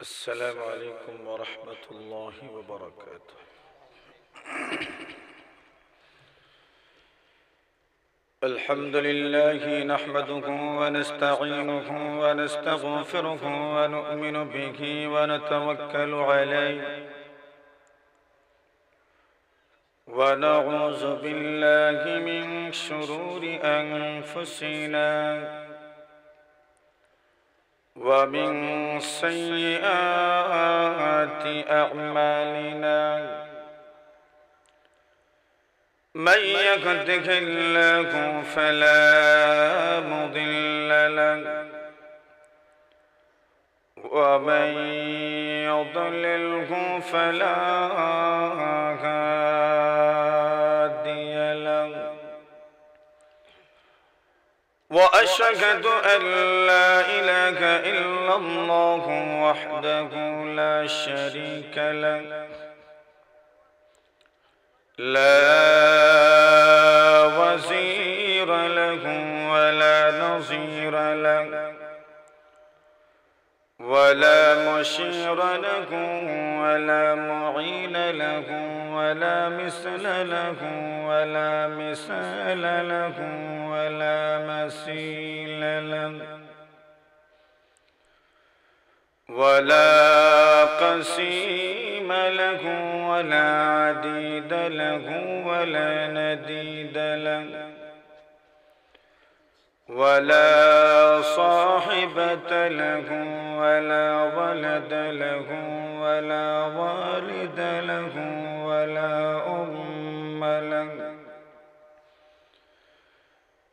السلام عليكم ورحمة الله وبركاته. الحمد لله نحمده ونستعينه ونستغفره ونؤمن به ونتوكل عليه ونعوذ بالله من شرور أنفسنا ومن سيئات أعمالنا. من يهده الله فلا مضل له ومن يضلله فلا هادي له، وأشهد أن لا إله إلا الله وحده لا شريك له، لا وزير له ولا نظير له ولا مشير له ولا معين له ولا مثل له ولا مثال له ولا مثيل له ولا قسيم له ولا عديد له ولا نديد له ولا صاحبة له ولا ولد له ولا والد له ولا أم له،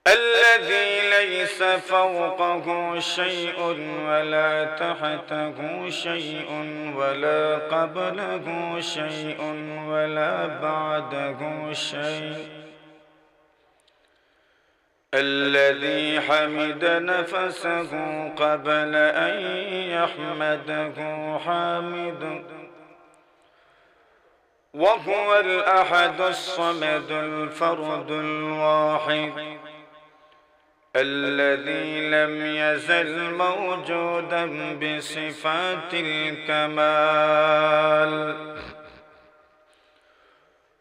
الذي ليس فوقه شيء ولا تحته شيء ولا قبله شيء ولا بعده شيء، الذي حمد نفسه قبل أن يحمده حامد، وهو الأحد الصمد الفرد الواحد، الذي لم يزل موجودا بصفات الكمال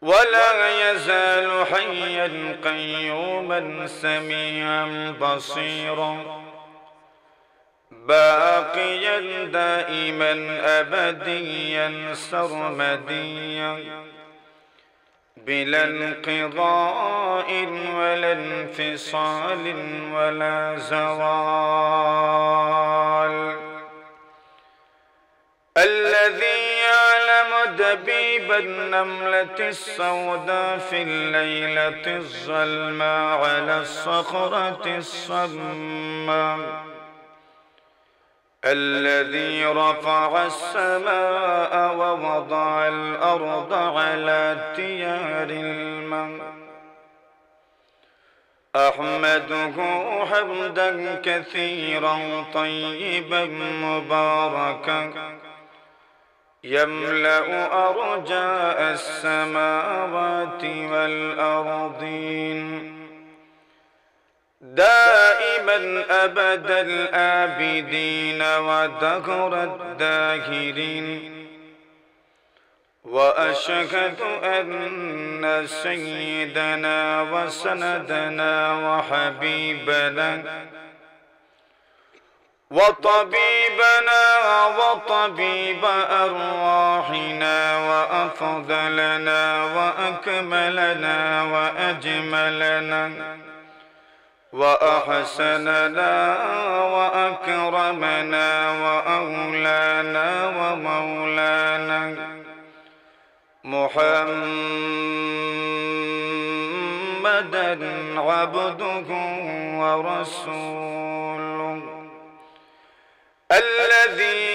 ولا يزال حيا قيوما سميعا بصيرا باقيا دائما أبديا سرمديا بلا انقضاء ولا انفصال ولا زوال، الذي يعلم دبيب النملة السوداء في الليلة الظلماء على الصخرة الصماء، الذي رفع السماء ووضع الأرض على تيار الماء، أحمده حمدا كثيرا طيبا مباركا يملأ أرجاء السماوات والأرضين دائما أبد الآبدين ودهر الداهرين، وأشهد أن سيدنا وسندنا وحبيبنا وطبيبنا وطبيب أرواحنا وأفضلنا وأكملنا وأجملنا وأحسننا وأكرمنا وأولانا ومولانا محمدا عبده ورسوله، الذي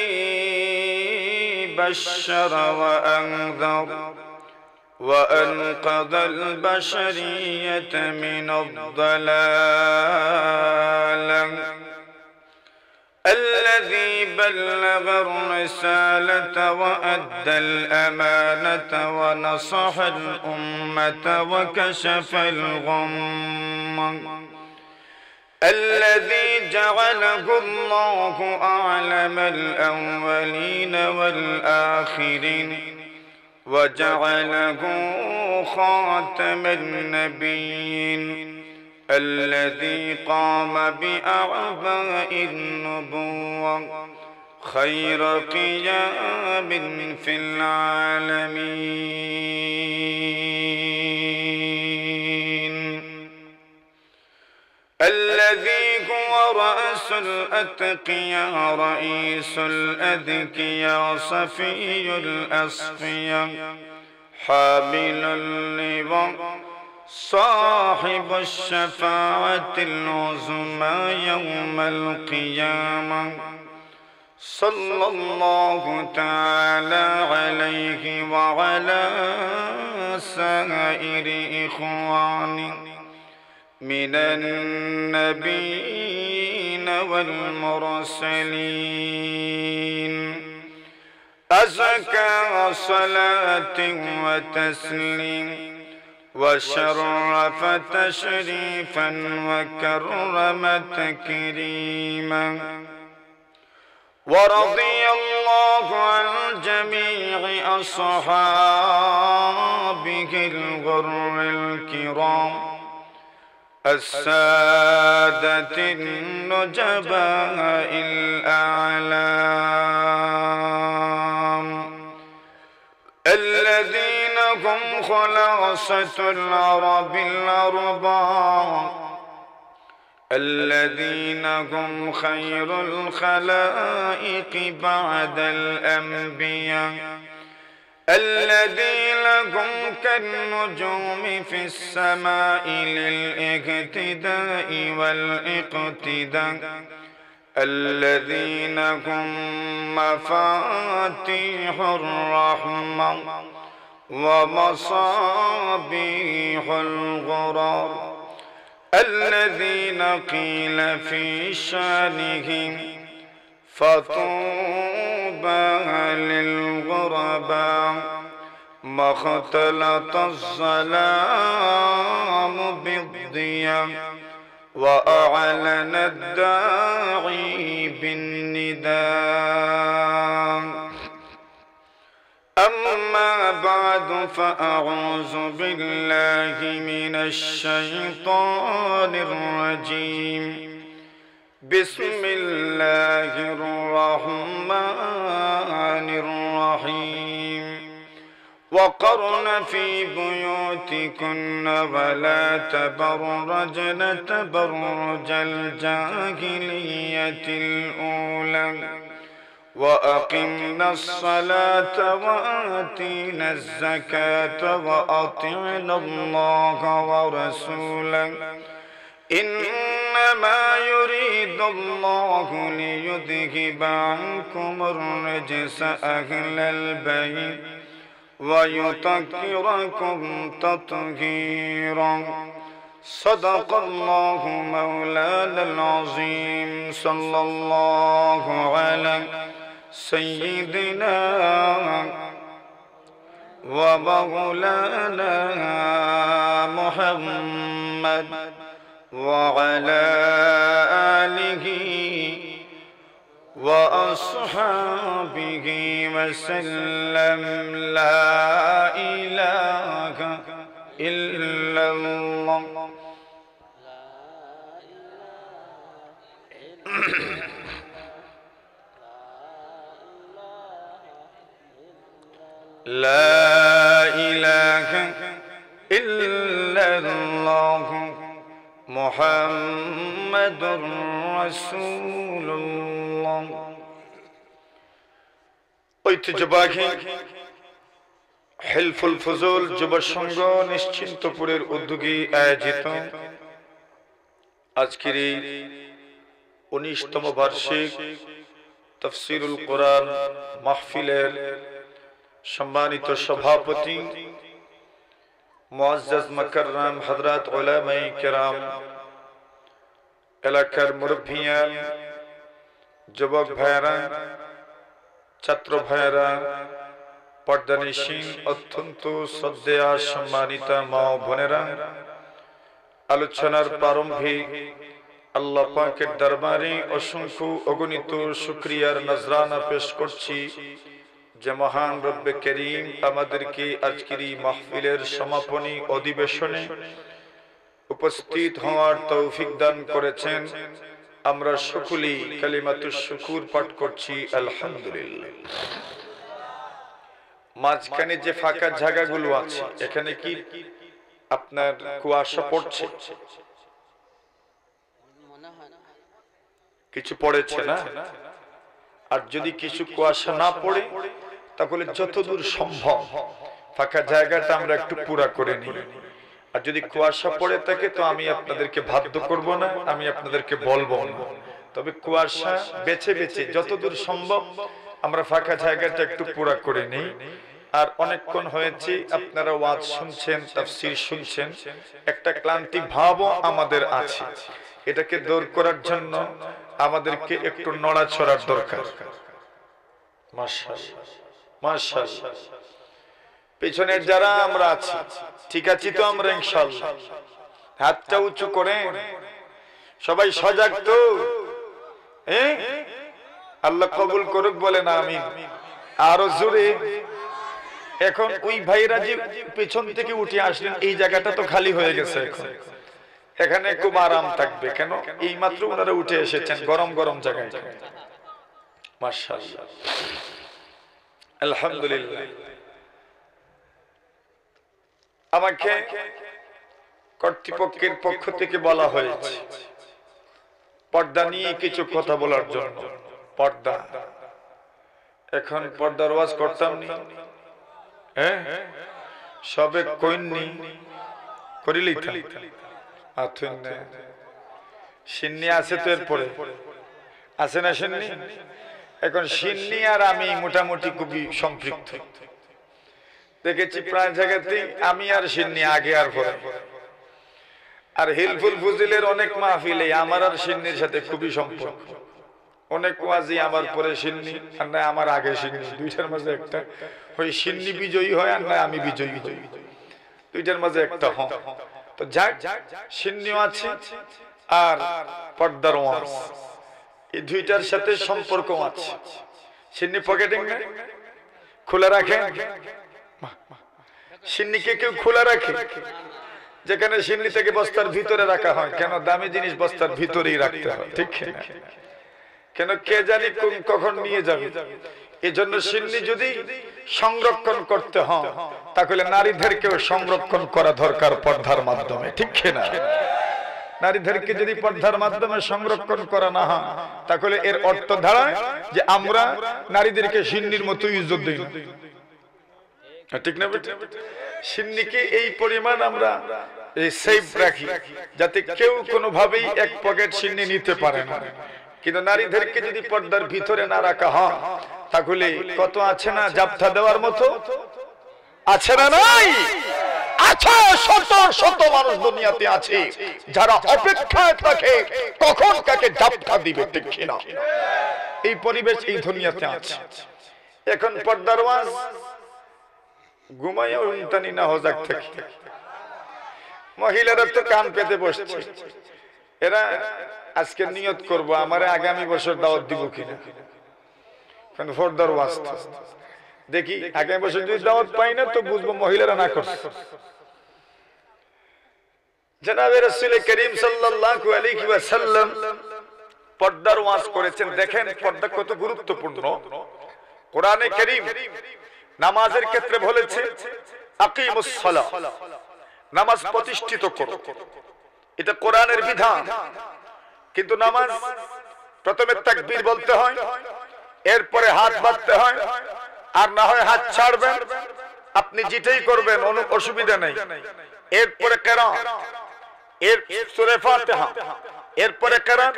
بشر وأنذر وأنقذ البشرية من الضلال، الذي بلغ الرسالة وأدى الأمانة ونصح الأمة وكشف الغمة، الذي جعله الله أعلم الأولين والآخرين وجعله خاتم النبيين الذي قام بأعباء النبوة خير قيام في العالمين الذي هو رأس الأتقياء رئيس الأذكياء صفي الأصفياء حامل اللواء صاحب الشفاعة العظمى يوم القيامة صلى الله تعالى عليه وعلى سائر إخوانه من النبيين والمرسلين أزكى صلاة وتسليم وشرف تشريفا وكرم تكريما ورضي الله عن جميع أصحابه الغر الكرام السادة النجباء الأعلام الذين هم خلاصة العرب الأرباب الذين هم خير الخلائق بعد الأنبياء الذين هم كالنجوم في السماء للاهتداء والاقتداء الذين هم مفاتيح الرحمة ومصابيح الغرار الذين قيل في شانهم فطوبى للغرباء ما اختلط الظلام بالضياء وأعلن الداعي بالنداء أما بعد فأعوذ بالله من الشيطان الرجيم بسم الله الرحمن الرحيم وقرن في بيوتكن ولا تبرجن تبرج الجاهلية الأولى وأقمنا الصلاة وآتينا الزكاة وأطعنا الله ورسوله إنما يريد الله ليذهب عنكم الرجس أهل البيت ويطهركم تطهيرا صدق الله مولانا العظيم صلى الله على سيدنا ومولانا محمد وعلى آله وأصحابه وسلم لا إله إلا الله لا إله إلا الله محمد رسول الله ঐতিহ্যবাহী হিলফুল ফজল যুব সংঘ নিশ্চিন্তপুরের উদ্যোগে আয়োজিত আজকের এই 19তম বার্ষিক তাফসীরুল কোরআন মাহফিলের সম্মানিত সভাপতি মুআজ্জাজ মুকাররম হযরত উলামায়ে কেরাম, এলাকার মুরব্বিয়ান, যুবক ভাইয়েরা, ছাত্র ভাইয়েরা, পর্দানিশীন অত্যন্ত শ্রদ্ধেয় সম্মানিত মা ও বোনেরা, আলোচনার প্রারম্ভিক আল্লাহ পাকের দরবারে অসংখ্য অগণিত শুকরিয়ার নজরানা পেশ করছি যে মহান রব্বে করিম আমাদেরকে আজকের এই মাহফিলের সমাপনী অধিবেশনে উপস্থিত হওয়ার তৌফিক দান করেছেন। আমরা সকলেই কালিমাতুশ শুকুর পাঠ করছি আলহামদুলিল্লাহ। মাঝখানে যে ফাঁকা জায়গাগুলো আছে এখানে কি আপনার কুয়াশা পড়ছে? কিছু পড়েছে না? আর যদি কিছু কুয়াশা না পড়ে তাহলে যতদূর সম্ভব ফাঁকা জায়গাটা আমরা একটু পুরা করে নিই। আর যদি কুয়াশা পড়ে থাকে তো আমি আপনাদেরকে বাধ্য করব না, আমি আপনাদেরকে বলবো না, তবে কুয়াশা বেছে বেছে যতদূর সম্ভব আমরা ফাঁকা জায়গাটা একটু পুরা করে নিই। আর অনেকক্ষণ হয়েছে আপনারা ওয়াজ শুনছেন, তাফসীর শুনছেন, একটা ক্লান্তি ভাবও আমাদের আছে। এটাকে দূর করার জন্য আমাদেরকে একটু নড়াচড়ার দরকার। মাশাআল্লাহ মাশাআল্লাহ। পেছনের যারা আমরা আছি ঠিক আছি তো আমরা ইনশাআল্লাহ? হাতটা উঁচু করে সবাই সজাগ তো? আল্লাহ কবুল করুক বলেন আমিন। আরো জোরে। এখন ওই ভাইরা যে পেছন থেকে উঠে আসলেন এই জায়গাটা তো খালি হয়ে গেছে, এখন এখানে খুব আরাম থাকবে। কেন? এই মাত্র ওনারা উঠে এসেছেন গরম গরম জায়গায়। মাশাআল্লাহ আলহামদুলিল্লাহ। আমাকে কর্তৃপক্ষের পক্ষ থেকে বলা হয়েছে পর্দা নিয়ে কিছু কথা বলার জন্য। পর্দা, এখন পর্দার ওয়াজ করতাম নি, সবে কইনি করিলি সিন্নি আছে তো, এরপরে আছে না সিন্নি? এখন সিন্নি আর আমি মোটামুটি খুবই সম্পৃক্ত। দেখেছি প্রায় জায়গাতেই আমি আর সিন্নি, আগে আর পরে। আর হিলফুল ফুজিলের অনেক মাহফিলে আমার আর সিন্নির সাথে খুবই সম্পর্ক। অনেক ওয়াজি আমার পরে সিন্নি, আর না আমার আগে সিন্নি। দুইটার মাঝে একটা হয় সিন্নি বিজয়ী হয়, আর না আমি বিজয়ী হই। দুইটার মাঝে একটা হয়। তো যাক, সিন্নিও আছে আর পর্দার ওয়াজ, এই দুইটার সাথে সম্পর্ক আছে। সিন্নি পকেটিং না খোলা রাখে? সিন্নিকে কেউ খোলা রাখে? যেখানে সিন্নি থেকে বস্তার ভিতরে রাখা হয়। কেন? দামি জিনিস বস্তার ভিতরেই রাখতে হয়, ঠিক না? কেন? কে জানি কখন নিয়ে যাবে। এজন্য সিন্নি যদি সংরক্ষণ করতে হয় তাহলে নারীদেরকেও সংরক্ষণ করা দরকার পর্দার মাধ্যমে, ঠিক না? নারীদেরকে যদি পর্দার মাধ্যমে সংরক্ষণ করা না হয় তাহলে এর অর্থ দাঁড়ায় যে আমরা নারীদেরকে সিন্নির মতো ইজ্জত দিই, ঠিক না? সিন্নিকে এই পরিমাণ আমরা সেফ রাখি যাতে কেউ কোনোভাবেই এক পকেট সিন্নি নিতে পারে না। কিন্তু নারীদেরকে যদি পর্দার ভিতরে না রাখা হয় তাহলে কত আছে না জাপটা দেওয়ার মতো, আছে না? নাই আছে শত শত মানুষ দুনিয়াতে আছে যারা অপেক্ষায় থাকে কখন কাকে জাপটা দিবে, ঠিক না? এই পরিবেশ এই দুনিয়াতে আছে। এখন পর্দার ওয়াজ ঘুমাইয়া উল্টানি না হজাক থেকে মহিলারা তো কান পেতে বসছে। এরা আজকে নিয়ত করব আমারে আগামী বছর দাওয়াত দিব কিনা। কারণ পর্দার ওয়াজ দেখি আগামী বছর যদি দাওয়াত পাই না তো বুঝবো মহিলারা না করছে। জনাবে রাসূল করিম সাল্লাল্লাহু আলাইহি ওয়াসাল্লাম পর্দার ওয়াজ করেছেন। দেখেন পর্দা কত গুরুত্বপূর্ণ। কোরআনে কারীম নামাজের ক্ষেত্রে বলেছে আকিমুস সালাহ, নামাজ প্রতিষ্ঠিত করো, এটা কোরআনের বিধান। কিন্তু নামাজ প্রথমে তাকবীর বলতে হয়, এরপরে হাত বাঁধতে হয়, আর না হয় হাত ছাড়বেন, আপনি যেটাই করবেন অসুবিধা নেই। এরপরে কিরাত, এর সূরা ফাতিহা, এরপরে কিরাত,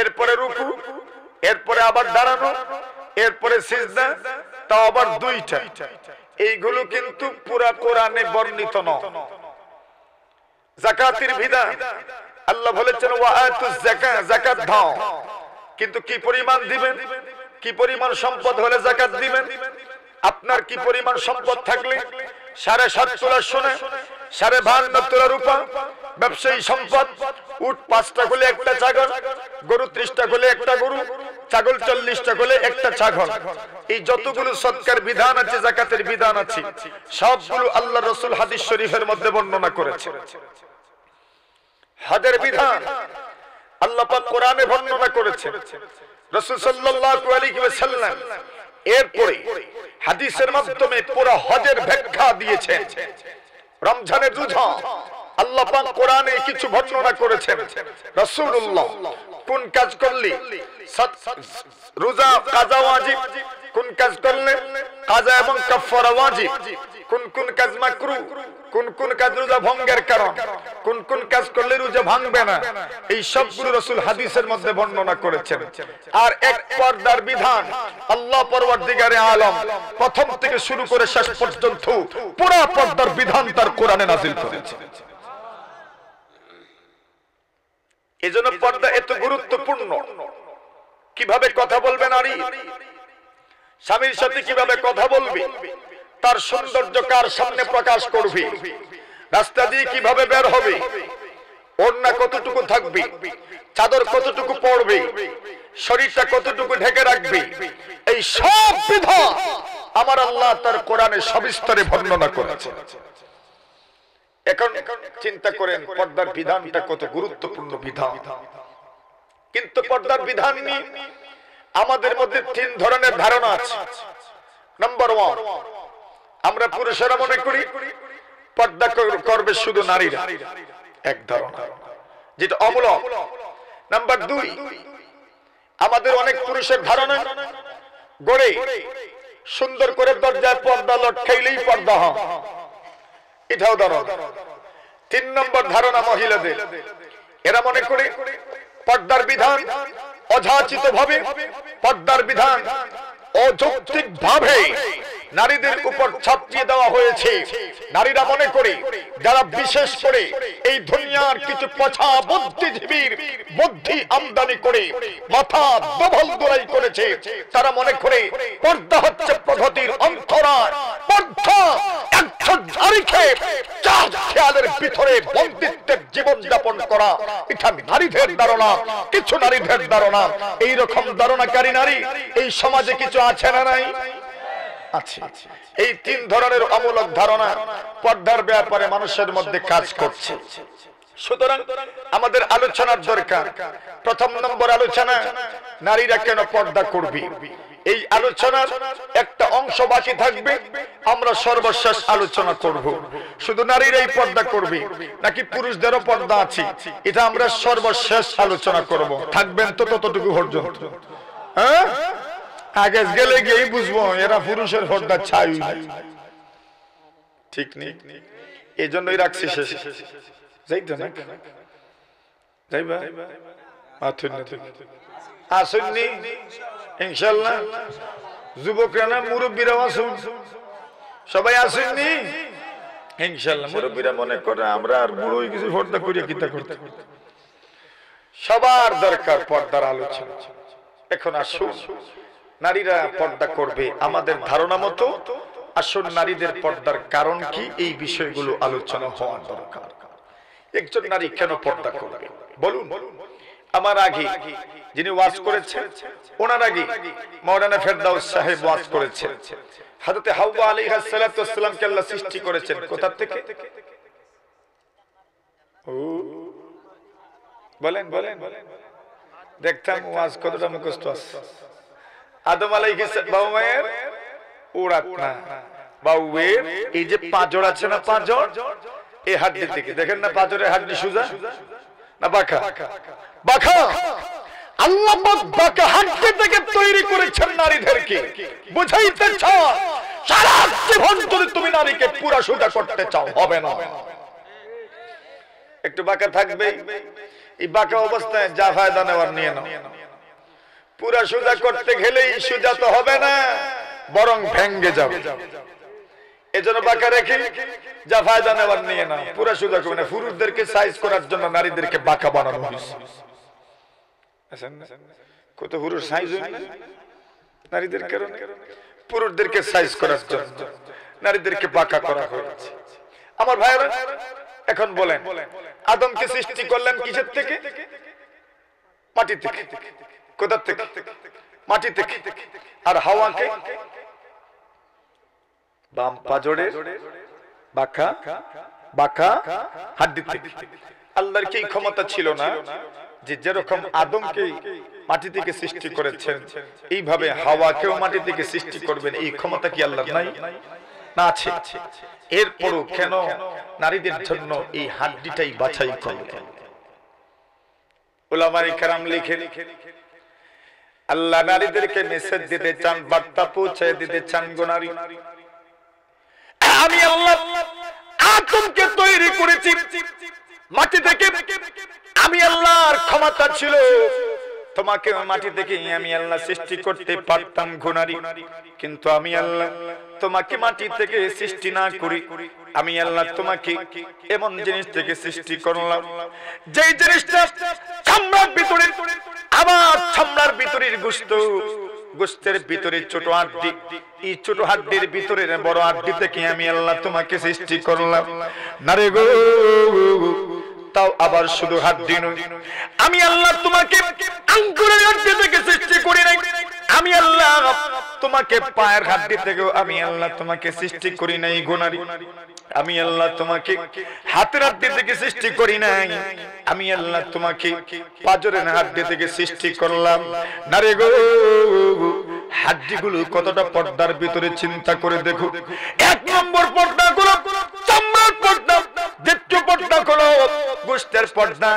এরপরে রুকু, এরপরে আবার দাঁড়ানো, এরপরে সিজদা, তাও আবার দুইটা। এইগুলো কিন্তু পুরা কোরআনে বর্ণিত নয়। যাকাতের বিধান আল্লাহ বলেছেন ওয়া আতুজ যাকাত, যাকাত দাও, কিন্তু কি পরিমাণ দিবেন, কি পরিমাণ সম্পদ হলে যাকাত দিবেন। আপনার কি পরিমাণ সম্পদ থাকলে 7.5 তোলা সোনা, 52.5 তোলা রূপা, ব্যবসায়ী সম্পদ, উট 5টা হলে একটা ছাগল, গরু 30টা হলে একটা গরু, ছাগল 40টা হলে একটা ছাগল। এই যতগুলো সদকার বিধান আছে, যাকাতের বিধান আছে, সবগুলো আল্লাহ রাসূল হাদিস শরীফের মধ্যে বর্ণনা করেছেন। হজের বিধান আল্লাহ পাক কোরআনে বর্ণনা করেছেন, রাসূল সাল্লাল্লাহু আলাইহি ওয়াসাল্লাম এরপরে হাদিসের মাধ্যমে পুরো হজের ব্যাখ্যা দিয়েছেন। রমজানের রোজা আল্লাহ পাক কোরআনে কিছু বর্ণনা করেছেন, রাসূলুল্লাহ কোন কাজ করলে রোজা কাজা ওয়াজিব, কোন কাজ করলে কাজা এবং কাফারা ওয়াজিব, কোন কোন কাজ মাকরুহ, কোন কোন কাজ রোজা ভঙ্গের কারণ, কোন কোন কাজ করলে রোজা ভাঙবে না, এই সবগুলো রাসূল হাদিসের মধ্যে বর্ণনা করেছেন। আর এক পর্দার বিধান আল্লাহ পরওয়ারদিগারে আলম প্রথম থেকে শুরু করে শেষ পর্যন্ত পুরো পর্দার বিধান তার কোরআনে নাযিল করেছেন। এজন্য পর্দা এত গুরুত্বপূর্ণ। কিভাবে কথা বলবে নারী, স্বামীর সাথে কিভাবে কথা বলবে, তার সৌন্দর্য কার সামনে প্রকাশ করবে, রাস্তা দিয়ে কিভাবে বের হবে, ওড়না কতটুকু থাকবে, চাদর কতটুকু পরবে, শরীরটা কতটুকু ঢেকে রাখবে, এই সব বিধান আমার আল্লাহ তার কোরআনে সবিস্তারে বর্ণনা করেছেন। এখন চিন্তা করেন পর্দার বিধানটা কত গুরুত্বপূর্ণ বিধান। কিন্তু পর্দার বিধান নিয়ে আমাদের মধ্যে 3 ধরনের ধারণা আছে। নাম্বার 1, আমরা পুরুষেরা মনে করি পর্দা করবে শুধু নারীরা, এক ধারণা যেটা অমূলক। নাম্বার 2, আমাদের অনেক পুরুষের ধারণা গড়ে সুন্দর করে দরজায় পর্দা লটকাইলেই পর্দা হয়, এটাও ধারণা। 3 নম্বর ধারণা মহিলাদের, এরা মনে করে পর্দার বিধান অযাচিত ভাবে, পর্দার বিধান অযৌক্তিক ভাবে নারীদের উপর চাপিয়ে দেওয়া হয়েছে। নারীরা মনে করে যারা বিশেষ করে এই দুনিয়ার কিছু পচা বুদ্ধিজীবীর বুদ্ধি আমদানি করে মাথা দবল দোলাই করেছে, তারা মনে করে পর্দা হচ্ছে প্রগতির অন্তরায়। পর্দা খেয়ালের ভিতরে বন্দিত্বের জীবন যাপন করা, এটা নারীদের ধারণা, কিছু নারীদের ধারণা। এইরকম ধারণাকারী নারী এই সমাজে কিছু আছে না নাই? আছে। এই 3 ধরনের অমূলক ধারণা পর্দার ব্যাপারে মানুষের মধ্যে কাজ করছে। সুতরাং আমাদের আলোচনার দরকার। প্রথম নম্বর আলোচনা, নারীরা কেন পর্দা করবে। এই আলোচনার একটা অংশ বাকি থাকবে, আমরা সর্বশেষ আলোচনা করব। শুধু নারীরাই পর্দা করবে নাকি পুরুষদেরও পর্দা আছে, এটা আমরা সর্বশেষ আলোচনা করব। থাকবেন তো ততটুকু পর্যন্ত। হ্যাঁ, আগে গেলে গিয়েই বুঝবো এরা পুরুষের পর্দা চাই, ঠিক নেই। এই জন্যই রাখছি শেষ। যাইতো না যাইবা আসুননি ইনশাল্লাহ। যুবকরা না মুরব্বীরাও আসুন, সবাই আসেননি ইনশাল্লাহ। মুরব্বীরা মনে করে আমরা আর বুড়োই কিছু পর্দা করিয়া কিতা করতে। সবার দরকার পর্দার আলোচনা। এখন আসুন, নারীরা পর্দা করবে আমাদের ধারণা মতো। আসুন, নারীদের পর্দার কারণ কি, এই বিষয়গুলো আলোচনা হওয়া দরকার। একজন নারী কেন পর্দা করবে বলুন। আমার আগে যিনি ওয়াজ করেছেন, ওনার আগে মাওলানা ফেরদাউস সাহেব ওয়াজ করেছেন। হযরত হাওয়া আলাইহিস সালাতু ওয়াস সালামকে আল্লাহ সৃষ্টি করেছেন কোথা থেকে? বলেন বলেন, দেখতাম ওয়াজ কতটা মুখস্থ আছে। আদম আলাইহিস সালামের উড়াত না, বাউয়ের এই যে পাঁজর আছে না, পাঁজর এই হাড্ডি থেকে দেখেন না, পাঁজরের হাড্ডি সোজা না বাঁকা? বাঁকা। আল্লাহ পাক বাঁকা হাড্ডি থেকে তৈরি করেছেন নারীদেরকে। বুঝাইতে চাও সারা জীবন যদি তুমি নারীকে পুরা সোজা করতে চাও, হবে না। একটু বাঁকা থাকবে, এই বাঁকা অবস্থায় যা ফায়দা নেওয়ার নিয়ে নাও। পুরা সোজা করতে গেলেই সোজা তো হবে না, বরং ভেঙ্গে যাবে। এজন্য বাঁকা রেখে যা ফায়দা নেওয়ার নিয়ে নাও, পুরা সোজা করবে না। পুরুষদেরকে সাইজ করার জন্য নারীদেরকে বাঁকা বানানো হয়েছে। কত পুরুষ সাইজ হয় না নারীদের কারণে, পুরুষদেরকে সাইজ করার জন্য নারীদেরকে বাঁকা করা হয়েছে। আমার ভাইয়েরা এখন বলেন, আদমকে সৃষ্টি করলেন কিসের থেকে? মাটি থেকে। কোথা থেকে? মাটি থেকে। আর হাওয়াকে বাম পাজরে বাঁকা বাঁকা হাড্ডি থেকে। আল্লাহর কি ক্ষমতা ছিল না যে যেরকম আদমকে মাটি থেকে সৃষ্টি করেছেন এইভাবে হাওয়াকেও মাটি থেকে সৃষ্টি করবেন? এই ক্ষমতা কি আল্লাহর নাই? না, আছে। এরপরও কেন নারীদের জন্য এই হাড্ডিটাই বাছাই করলেন? উলামায়ে কেরাম লিখেন, আল্লাহ নারীদেরকে মেসেজ দিতে চান, বার্তা পৌঁছে দিতে চান, গো নারী, আমি আল্লাহ আদমকে তৈরি করেছি মাটি থেকে। আমি আল্লাহর ক্ষমতা ছিল তোমাকে মাটি থেকে আমি আল্লাহ সৃষ্টি করতে পারতাম গো নারী, কিন্তু আমি আল্লাহ তোমাকে মাটি থেকে সৃষ্টি না করি আমি আল্লাহ তোমাকে এমন জিনিস থেকে সৃষ্টি করলাম যেই জিনিসটা চামড়ার ভিতরে, আবার চামড়ার ভিতরের গোশত, গোশতের ভিতরে ছোট হাড্ডি, এই ছোট হাড্ডির ভিতরে বড় হাড্ডি থেকে আমি আল্লাহ তোমাকে সৃষ্টি করলাম। নারে গো, তাও আবার শুধু হাড্ডি নয়, আমি আল্লাহ তোমাকে আঙ্গুরের হাড্ডি থেকে সৃষ্টি করি নাই। আমি আল্লাহ তোমাকে পায়ের হাড্ডি থেকেও আমি আল্লাহ তোমাকে সৃষ্টি করি নাই গো নারী। আমি আল্লাহ তোমাকে হাতের হাড্ডি থেকে সৃষ্টি করি নাই, আমি আল্লাহ তোমাকে পাজরের হাড্ডি থেকে সৃষ্টি করলাম। নারে গো, হাড্ডিগুলো কতটা পর্দার ভিতরে চিন্তা করে দেখো। 1 নম্বর পর্দা গুলো চামড়ার পর্দা, 2 পর্দা গুলো গোশতের পর্দা,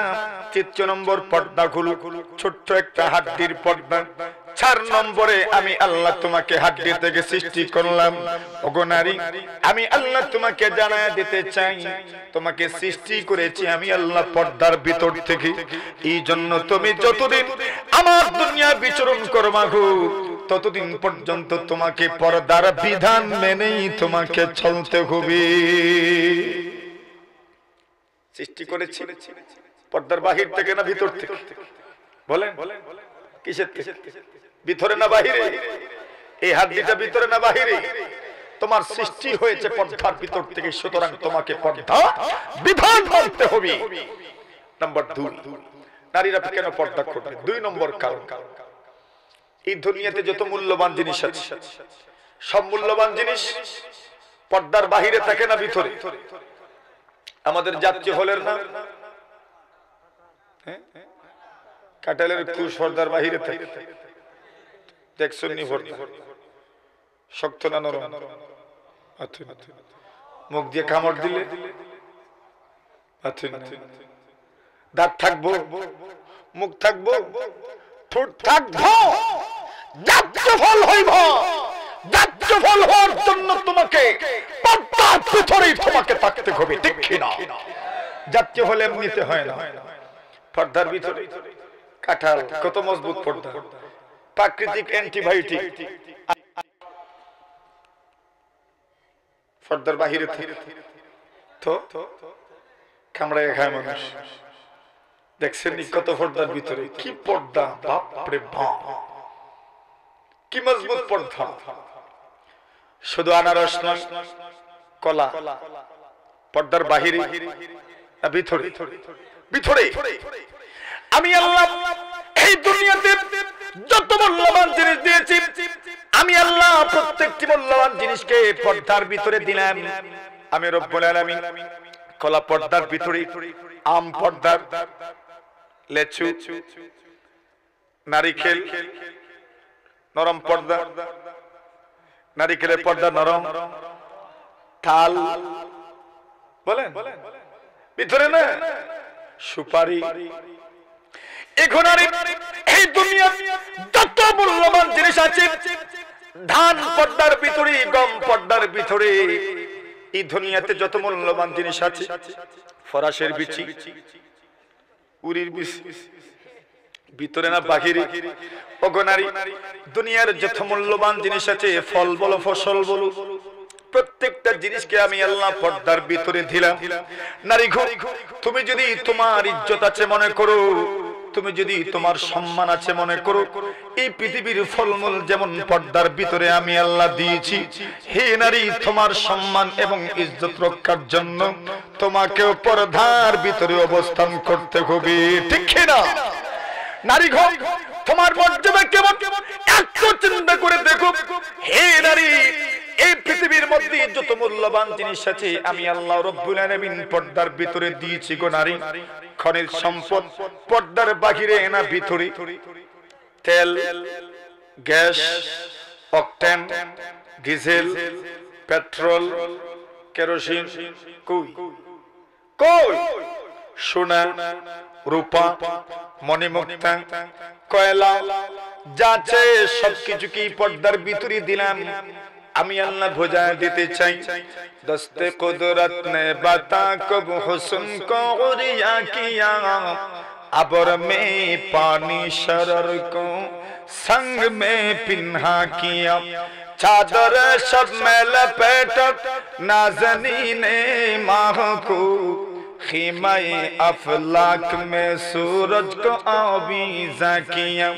3 নম্বর পর্দা গুলো ছোট্ট একটা হাড্ডির পর্দা, 4 নম্বরে আমি আল্লাহ তোমাকে হাড্ডি থেকে সৃষ্টি করলাম। ওগো নারী, আমি আল্লাহ তোমাকে জানায় দিতে চাই তোমাকে সৃষ্টি করেছি আমি আল্লাহ পর্দার ভিতর থেকে। এই জন্য তুমি যতদিন আমার দুনিয়া বিচরণ করবা গো, ততদিন পর্যন্ত তোমাকে পর্দার বিধান মেনেই তোমাকে চলতে হবে। সৃষ্টি করেছি পর্দার বাহির থেকে না ভিতর থেকে? বলেন, কিসের থেকে? ভিতরে না বাহিরে? এই হাড্ডিটা ভিতরে না বাহিরে? তোমার সৃষ্টি হয়েছে পর্দার ভিতর থেকে, সুতরাং তোমাকে পর্দা বিধান মানতে হবে। নাম্বার 2, নারীরা কেন পর্দা করবে? 2 নম্বর কারণ, এই দুনিয়াতে যত মূল্যবান জিনিস আছে সব মূল্যবান জিনিস পর্দার বাহিরে থাকে না ভিতরে? আমাদের জাতীয় হলের না কাটালের কুশ পর্দার বাহিরে থাকে, দেখছেন নি? শক্ত না নরম? মুখ দিয়ে কামড় দিলে দাঁত থাকবো, মুখ থাকবো, ঠোঁট থাকবো, জাতীয়ফল হইব। জাতীয়ফল হওয়ার জন্য তোমাকে পর্দার ভিতরেই তোমাকে থাকতে হবে, ঠিক কিনা? জাতীয় ফল এমনিতে হয় না, পর্দার ভিতরে। কাঁঠাল কত মজবুত পর্দা, প্রাকৃতিক অ্যান্টিবায়োটিক, পর্দার বাহিরে তো কামড়ায় খায় মানুষ। দেখছেন কত পর্দার ভিতরে? কি পর্দা, বাপরে বাপ, কি মজবুত পর্দা! শুধু আনারস নয়, কলা পর্দার বাহিরে ভিতরে? ভিতরে। আমি আল্লাহ এই দুনিয়াতে যত মূল্যবান জিনিস দিয়েছি আমি আল্লাহ প্রত্যেকটি মূল্যবান জিনিসকে পর্দার ভিতরে দিলাম। আমি রব্বুল আলামিন কলা পর্দার ভিতরে, আম পর্দার, লেচু, নারিকেল নরম পর্দা, নারিকেলের পর্দা নরম, তাল বলেন ভিতরে না, সুপারি। এখন এই দুনিয়া যত মূল্যবান জিনিস আছে, ধান পর্দার ভিতরে, গম পর্দার ভিতরে, এই দুনিয়াতে যত মূল্যবান জিনিস আছে, ফরাসের বিচি, উরির বিচি, ভিতরে না বাহিরে? অগনারী, দুনিয়ার যত মূল্যবান জিনিস আছে, ফল বলো, ফসল বলো, প্রত্যেকটা জিনিসকে আমি আল্লাহ পর্দার ভিতরে দিলাম। নারী গো, তুমি যদি তোমার ইজ্জত আছে মনে করো, তুমি যদি তোমার সম্মান আছে মনে করো, এই পৃথিবীর ফলমূল যেমন পর্দার ভিতরে আমি আল্লাহ দিয়েছি, হে নারী, তোমার সম্মান এবং ইজ্জত রক্ষার জন্য তোমাকেও পর্দার ভিতরে অবস্থান করতে হবে, ঠিক না? নারী ঘর তোমার মর্যাদা কেমন একটু চিন্তা করে দেখো। হে নারী, এই পৃথিবীর মধ্যে যত মূল্যবান জিনিস আছে আমি আল্লাহ রব্বুল আলামিন পর্দার ভিতরে দিয়েছি গো নারী। খনিজ সম্পদ পর্দার বাহিরে না ভিতরে। তেল, gas, octane, diesel, petrol, kerosene কই কই? সোনা, রূপা, মণিমুক্তা, কয়লা যাচ্ছে সবকিছু কি পর্দার ভিতরে দিলাম। আমি আল্লাহ বোঝায় দিতে চাই, দস্তে কুদরত নে বাতা কব হুসন কো রিয়া কিয়া, আবর মে পানি শরর কো संग में पिन्हा किया, चादर सब में लपेटक नाज़नीने माह को, खीमाए अफलाक में सूरज को आवीज़ा किया।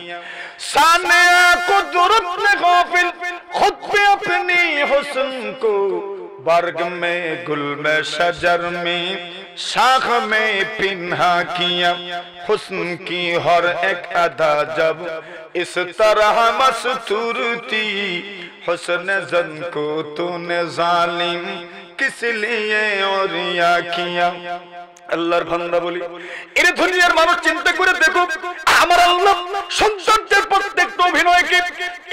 साने कुदरत ने गाफिल खुद पे अपनी हुस्न को, बर्ग में गुल में शजर में शाख में पिन्हा किया। हुस्न की हर एक अदा जब इस तरह मस्तूर थी, हुस्न जन को तूने जालिम किस लिए औरिया किया। আল্লাহর বান্দা বলি, এই দুনিয়ার মানুষ চিন্তা করে দেখো, আমার আল্লাহ সৌন্দর্যের প্রত্যেকটা অভিনয়কে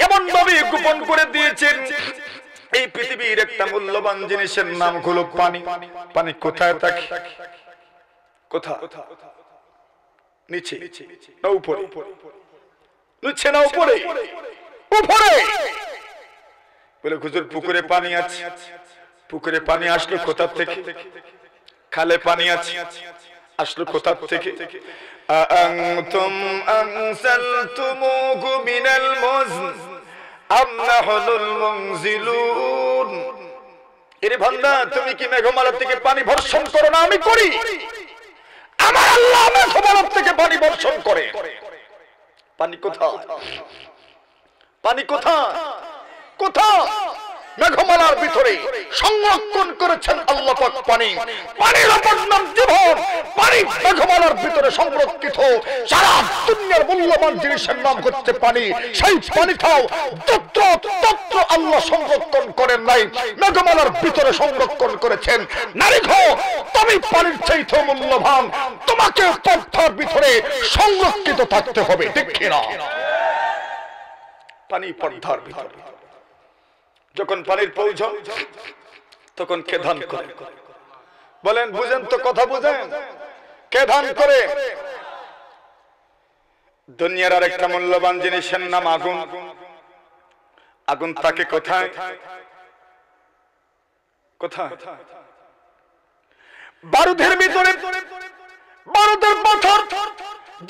এমন ভাবে গোপন করে দিয়েছেন। এই পৃথিবীর একটা মূল্যবান জিনিসের নাম হলো পানি। পানি কোথায় থাকে? কোথায়? নিচে না উপরে? নিচে না উপরে? উপরে। বলে হুজুর পুকুরে পানি আছে। পুকুরে পানি আসলো কোথা থেকে? খালে পানি আছে, আসলো কোথা থেকে? আনতুম আনসালতুমুহু মিনাল মুজন আম নাহনুল মুনজিলুন। এরে বান্দা, তুমি কি মেঘমালা থেকে পানি বর্ষণ করো না? আমি করি। আমার আল্লাহ মেঘমালা থেকে পানি বর্ষণ করে। পানি কোথায়? পানি কোথায়? কোথায়? মেঘমালার ভিতরে সংরক্ষণ করেছেন আল্লাহ পাক পানি। পানির অপর নাম জীবন। পানি মেঘমালার ভিতরে সংরক্ষিত। সারা দুনিয়ার মূল্যবান জিনিসের নাম হচ্ছে পানি। সেই পানিটাও তত্ত্ব আল্লাহ সংরক্ষণ করেন নাই, মেঘমালার ভিতরে সংরক্ষণ করেছেন। নারী গো, তুমি পানির চাইতে মূল্যবান। তোমাকে পর্দার ভিতরে সংরক্ষিত থাকতে হবে, ঠিক না? পানি পর্দার ভিতরে। যখন পানির প্রয়োজন তখন কে ধান করে? বলেন, বুঝেন তো, কথা বুঝেন? কে ধান করে? দুনিয়ার আর একটা মূল্যবান জিনিসের নাম আগুন। আগুন থাকে কোথায়? কোথায়? বারুদের ভিতরে। বারুদের পাথর,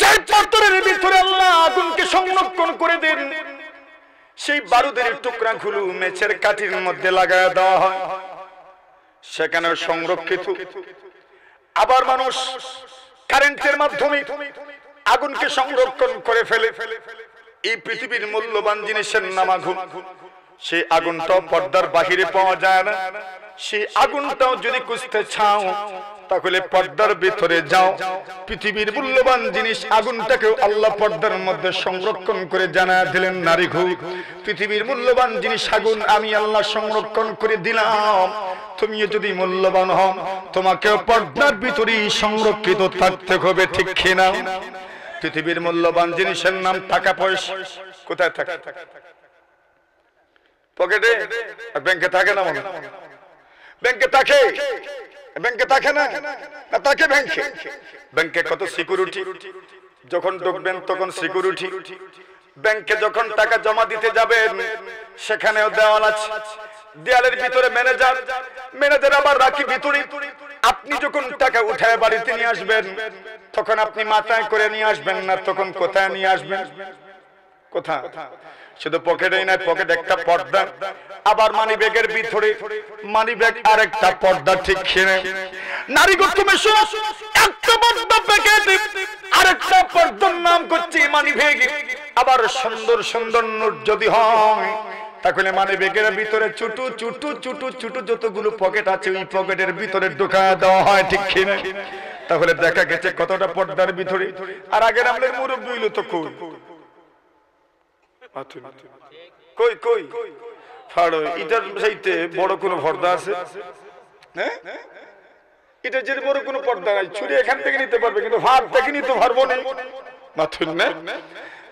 যে পাথরের ভিতরে আল্লাহ আগুনকে সংরক্ষণ করে দেন, সেই বারুদের টুকরাগুলো মেছের কাঠির মধ্যে লাগায় দেওয়া হয়, সেখানে সংরক্ষিত। আবার মানুষ কারেন্টের মাধ্যমে আগুনকে সংরক্ষণ করে ফেলে। এই পৃথিবীর মূল্যবান জিনিসের নাম আগুন। সেই আগুনটাও পর্দার বাহিরে পাওয়া যায় না। সেই আগুনটাও যদি খুঁজতে চাও তাহলে পর্দার ভিতরে যাও। পৃথিবীর মূল্যবান জিনিস আগুনটাকেও আল্লাহ পর্দার মধ্যে সংরক্ষণ করে জানা দিলেন। নারী ঘু, পৃথিবীর মূল্যবান জিনিস আগুন আমি আল্লাহ সংরক্ষণ করে দিলাম। তুমিও যদি মূল্যবান হও, তোমাকেও পর্দার ভিতরেই সংরক্ষিত থাকতে হবে, ঠিক কিনা? পৃথিবীর মূল্যবান জিনিসের নাম টাকা পয়সা। কোথায় থাকে? পকেটে। ব্যাংকে থাকে না? মনে ব্যাংকে থাকে? ব্যাংকে থাকে না? না থাকে ব্যাংকে? ব্যাংকে কত সিকিউরিটি। যখন ঢুকবেন তখন সিকিউরিটি। ব্যাংকে যখন টাকা জমা দিতে যাবেন সেখানেও দেওয়াল আছে। দেয়ালের ভিতরে ম্যানেজার। ম্যানেজার আবার রাখি ভিতরে। আপনি যখন টাকা উঠায় বাড়িতে নিয়ে আসবেন তখন আপনি মাথায় করে নিয়ে আসবেন না, তখন কোথায় নিয়ে আসবেন? কোথায়? শুধু পকেটেই নাই, পকেট একটা পর্দা। আবার মানি ব্যাগের ভিতরে মানি ব্যাগ আর একটা পর্দা, ঠিক কিনা? নারী গো, তুমি শুনো, একটা পর্দা প্যাকেট আর একটা পর্দার নাম করছে মানি ব্যাগ। আবার সুন্দর সুন্দর নোট যদি হয় তাহলে মানে বেগের ভিতরে ছোট ছোট ছোট ছোট যতগুলো পকেট আছে ওই পকেটের ভিতরে ঢোকায় দেওয়া হয়, ঠিক কিনা? তাহলে দেখা গেছে কতটা পর্দার ভিতরে। আর আগের আমাদের মুরব্বী হইলো তো কই কই কই ফাড়ো, এটার চাইতে বড় কোনো পর্দা আছে? হ্যাঁ, এটা যে বড় কোনো পর্দা নাই। ছুরি এখান থেকে নিতে পারবে কিন্তু ভাত থেকে নিতে পারবো না, মাথুন না?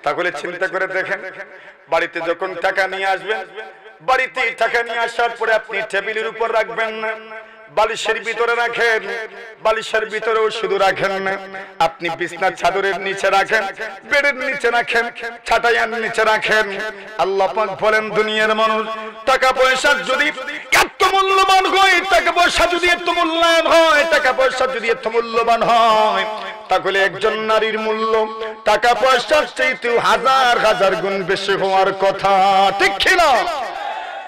তাহলে চিন্তা করে দেখেন, বাড়িতে যখন টাকা নিয়ে আসবেন, বাড়িতে টাকা নিয়ে আসার পরে আপনি টেবিলের উপর রাখবেন না, বালিশের ভিতরে রাখেন, বালিশের ভিতরেও শুধু রাখেন না, আপনি বিছনার চাদরের নিচে রাখেন, বেডের নিচে রাখেন, ছাটাইয়ের নিচে রাখেন। আল্লাহ পাক বলেন, দুনিয়ার মানুষ টাকা পয়সা যদি এত মূল্যবান হয়, টাকা পয়সা যদি এত মূল্যায়ন হয়, টাকা পয়সা যদি এত মূল্যবান হয়, তাহলে একজন নারীর মূল্য টাকা পয়সার চাইতে হাজার হাজার গুণ বেশি হওয়ার কথা, ঠিক কিনা?